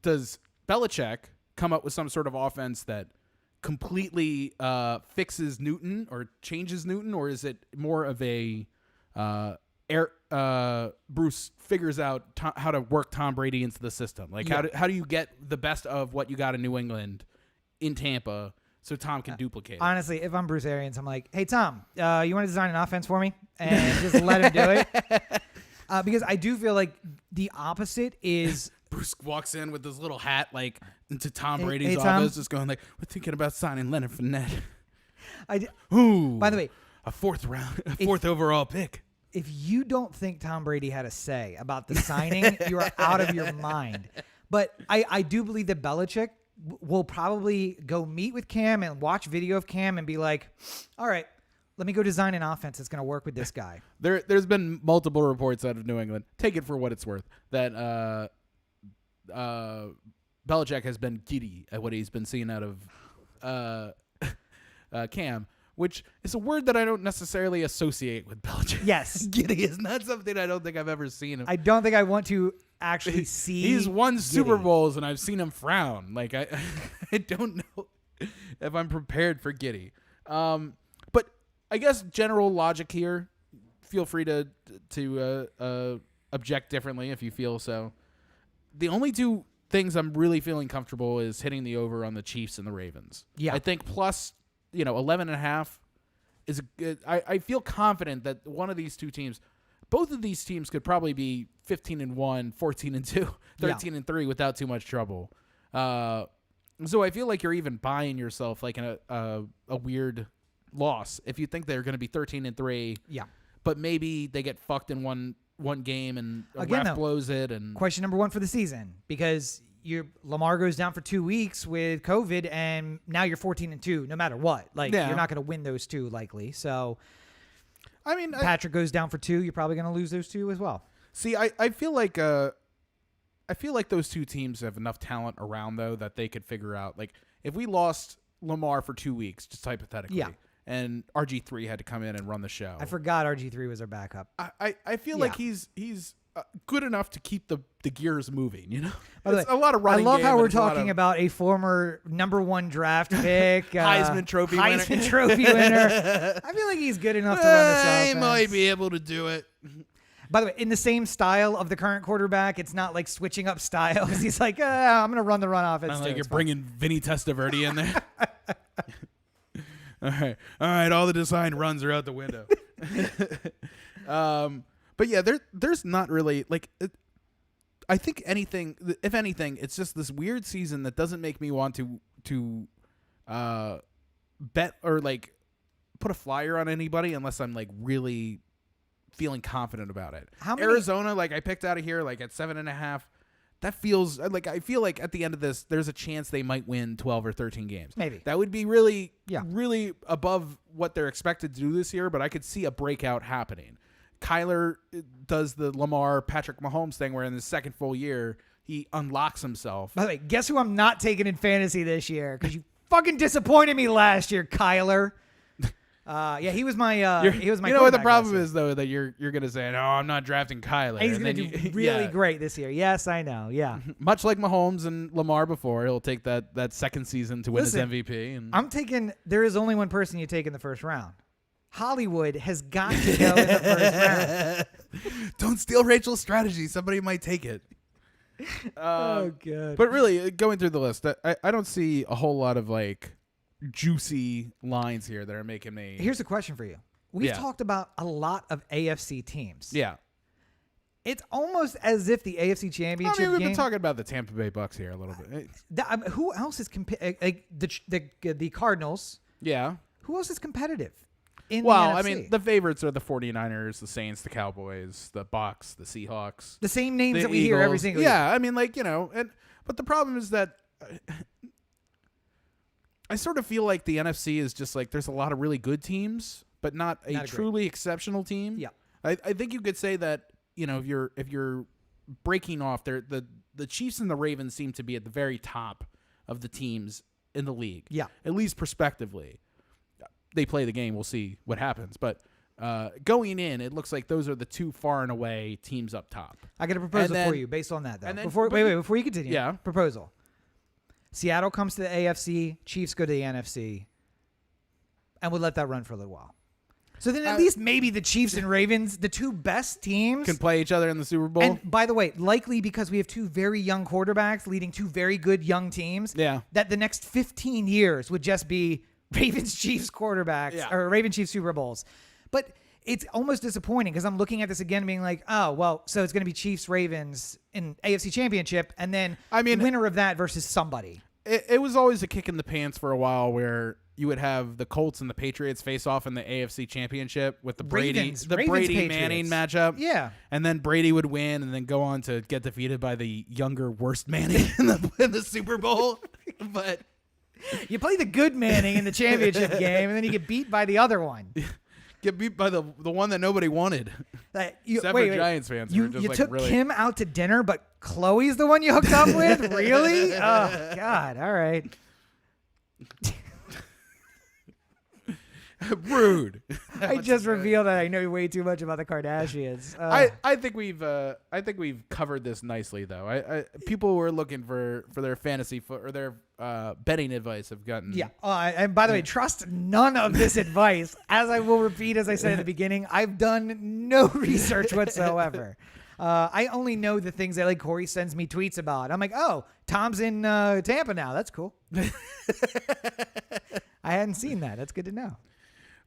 does Belichick come up with some sort of offense that completely fixes Newton or changes Newton, or is it more of a Bruce figures out how to work Tom Brady into the system? Like, how do you get the best of what you got in New England in Tampa so Tom can duplicate it? Honestly, if I'm Bruce Arians, I'm like, hey, Tom, you want to design an offense for me? And just let him do it. Because I do feel like the opposite is... Bruce walks in with his little hat, like, into Tom Brady's hey, office, Tom. just going like, we're thinking about signing Leonard Fournette. Ooh. By the way, a fourth overall pick. If you don't think Tom Brady had a say about the signing, you are out of your mind. But I do believe that Belichick will probably go meet with Cam and watch video of Cam and be like, all right, let me go design an offense that's going to work with this guy. There's been multiple reports out of New England. Take it for what it's worth. That Belichick has been giddy at what he's been seeing out of Cam, which is a word that I don't necessarily associate with Belichick. Yes. Giddy is not something I don't think I've ever seen him. I don't think I want to actually see. He's won giddy. Super Bowls, and I've seen him frown. Like, I don't know if I'm prepared for giddy. But I guess general logic here, feel free to object differently if you feel so. The only two things I'm really feeling comfortable is hitting the over on the Chiefs and the Ravens. Yeah. I think plus, 11.5 is I feel confident that one of these two teams, both of these teams could probably be 15-1, 14-2, 13-3 without too much trouble. So I feel like you're even buying yourself like in a weird loss if you think they're going to be 13-3. Yeah. But maybe they get fucked in one game and a Again, ref though, blows it. And question number one for the season, because Lamar goes down for 2 weeks with COVID, and now you're 14-2 no matter what. Like, you're not going to win those two likely. So, I mean, Patrick goes down for 2. You're probably going to lose those 2 as well. See, I feel like those two teams have enough talent around though that they could figure out. Like, if we lost Lamar for 2 weeks, just hypothetically, and RG3 had to come in and run the show. I forgot RG3 was our backup. I feel like he's good enough to keep the gears moving. It's a lot of running. I love game how we're and talking about a former number 1 draft pick, Heisman Trophy winner. I feel like he's good enough to run this offense. He might be able to do it. By the way, in the same style of the current quarterback, it's not like switching up styles. He's like, I'm going to run the run offense. Like you're bringing Vinny Testaverde in there. All right. All the design runs are out the window. But yeah, there's not really like. I think if anything, it's just this weird season that doesn't make me want to bet or like put a flyer on anybody unless I'm like really feeling confident about it. Arizona, like I picked out of here, like at 7.5. That feels like I feel like at the end of this, there's a chance they might win 12 or 13 games. Maybe that would be really above what they're expected to do this year. But I could see a breakout happening. Kyler does the Lamar Patrick Mahomes thing where in his second full year he unlocks himself. By the way, guess who I'm not taking in fantasy this year because you fucking disappointed me last year, Kyler. He was my. You know what the problem is though, that you're gonna say, no, I'm not drafting Kyler. He's gonna do really great this year. Yes, I know. Yeah. Much like Mahomes and Lamar before, he'll take that second season to win his MVP. And I'm taking. There is only one person you take in the first round. Hollywood has got to go in the first round. Don't steal Rachel's strategy. Somebody might take it. Oh god. But really, going through the list, I don't see a whole lot of like juicy lines here that are making me. Here's a question for you. We've talked about a lot of AFC teams. Yeah. It's almost as if the AFC Championship we've game, been talking about the Tampa Bay Bucks here a little bit. Who else is like the Cardinals? Yeah. Who else is competitive? The I NFC? mean, the favorites are the 49ers, the Saints, the Cowboys, the Bucks, the Seahawks. The same names that we Eagles. hear every single year. Yeah, I mean, like, but the problem is that I sort of feel like the NFC is just like there's a lot of really good teams, but not a truly exceptional team. Yeah. I think you could say that, if you're breaking off there, the Chiefs and the Ravens seem to be at the very top of the teams in the league. Yeah. At least prospectively. They play the game, we'll see what happens. But going in, it looks like those are the two far and away teams up top. I got a proposal for you based on that, though. Before you continue. Yeah. Proposal. Seattle comes to the AFC, Chiefs go to the NFC, and we'll let that run for a little while. So then at least maybe the Chiefs and Ravens, the two best teams, can play each other in the Super Bowl. And by the way, likely because we have two very young quarterbacks leading two very good young teams, that the next 15 years would just be Ravens-Chiefs quarterbacks or Ravens-Chiefs Super Bowls. But it's almost disappointing because I'm looking at this again and being like, oh, well, so it's going to be Chiefs-Ravens in AFC Championship, and then winner of that versus somebody. It was always a kick in the pants for a while where you would have the Colts and the Patriots face off in the AFC Championship with the Brady Manning matchup. Yeah. And then Brady would win and then go on to get defeated by the younger, worst Manning in the Super Bowl. But you play the good Manning in the championship game, and then you get beat by the other one. Get beat by the one that nobody wanted. Except for Giants fans. You took Kim out to dinner, but Chloe's the one you hooked up with? Really? Oh, God. All right. Rude. I just revealed that I know way too much about the Kardashians. I think we've covered this nicely, though. People who are looking for their fantasy or their betting advice have gotten. Yeah. And by the way, trust none of this advice. As I will repeat, as I said at the beginning, I've done no research whatsoever. I only know the things that Corey sends me tweets about. I'm like, oh, Tom's in Tampa now. That's cool. I hadn't seen that. That's good to know.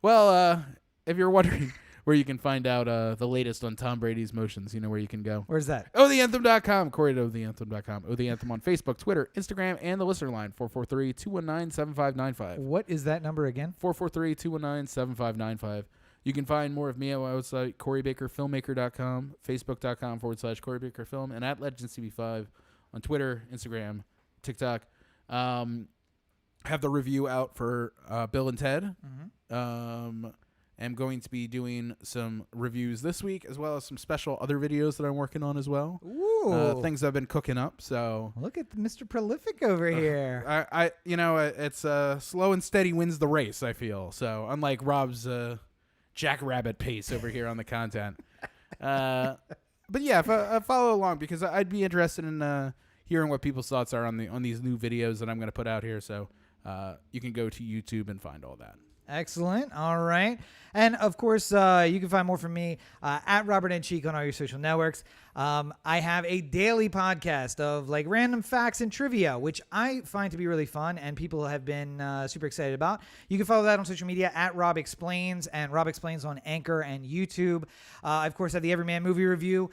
Well, if you're wondering where you can find out the latest on Tom Brady's motions, you know where you can go. Where's that? OhTheAnthem.com. Corey at OhTheAnthem.com. Oh, the Anthem on Facebook, Twitter, Instagram, and the listener line, 443-219-7595. What is that number again? 443-219-7595. You can find more of me at my website, CoreyBakerFilmmaker.com, Facebook.com/CoreyBakerFilm, and at LegendsCB5 on Twitter, Instagram, TikTok. Have the review out for Bill and Ted. Mm-hmm. I'm going to be doing some reviews this week, as well as some special other videos that I'm working on as well. Ooh. Things I've been cooking up. So look at Mr. Prolific over here. It's slow and steady wins the race, I feel. So unlike Rob's jackrabbit pace over here on the content. But yeah, follow along because I'd be interested in hearing what people's thoughts are on these new videos that I'm going to put out here. So you can go to YouTube and find all that. Excellent. All right. And, of course, you can find more from me at Robert N. Cheek on all your social networks. I have a daily podcast of random facts and trivia, which I find to be really fun and people have been super excited about. You can follow that on social media at Rob Explains and Rob Explains on Anchor and YouTube. Of course, I have the Everyman Movie Review.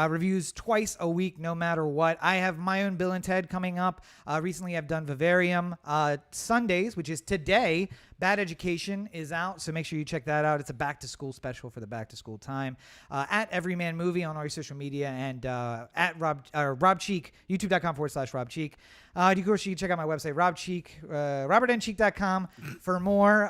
Reviews twice a week, no matter what. I have my own Bill and Ted coming up. Recently, I've done Vivarium. Sundays, which is today, Bad Education is out, so make sure you check that out. It's a back-to-school special for the back-to-school time. At Everyman Movie on all your social media and at Rob Cheek, youtube.com/Rob Cheek. Of course, you can check out my website, robertncheek.com for more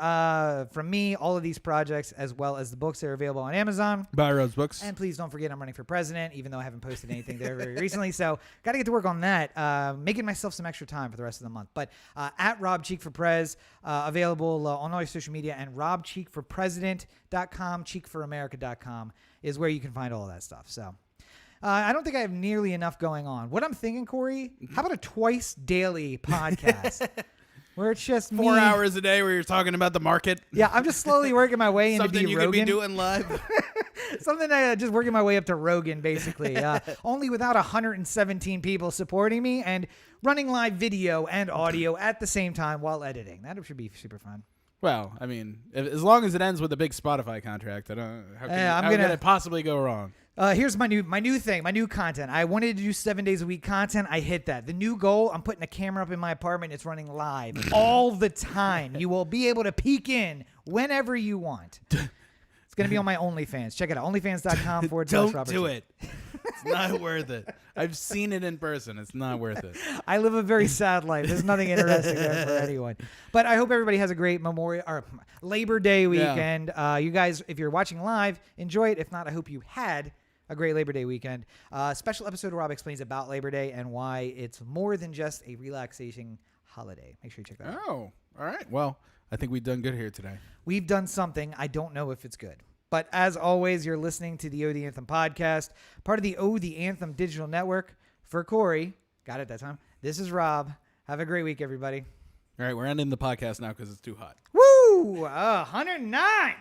from me, all of these projects, as well as the books that are available on Amazon. Buy Rob's books. And please don't forget I'm running for president, even though I haven't posted anything there very recently. So got to get to work on that, making myself some extra time for the rest of the month. But at Rob Cheek for Prez, available on all your social media, and robcheekforpresident.com, cheekforamerica.com is where you can find all of that stuff. So I don't think I have nearly enough going on. What I'm thinking, Corey, how about a twice daily podcast where it's just 4 hours a day where you're talking about the market? Yeah, I'm just slowly working my way into something you Rogan. could be doing live. Something just working my way up to Rogan, basically. Only without 117 people supporting me and running live video and audio at the same time while editing. That should be super fun. Well, I mean, as long as it ends with a big Spotify contract, I don't. How can it possibly go wrong? Here's my new thing, my new content. I wanted to do 7 days a week content. I hit that. The new goal, I'm putting a camera up in my apartment. It's running live all the time. You will be able to peek in whenever you want. It's going to be on my OnlyFans. Check it out. OnlyFans.com/Robert. Don't do it. It's not worth it. I've seen it in person. It's not worth it. I live a very sad life. There's nothing interesting there for anyone. But I hope everybody has a great Labor Day weekend. You guys, if you're watching live, enjoy it. If not, I hope you had a great Labor Day weekend. Special episode of Rob Explains about Labor Day and why it's more than just a relaxation holiday. Make sure you check that out. Oh, all right. Well, I think we've done good here today. We've done something. I don't know if it's good. But as always, you're listening to the the Anthem podcast, part of the the Anthem digital network. For Corey, got it that time. This is Rob. Have a great week, everybody. All right, we're ending the podcast now because it's too hot. Woo! 109.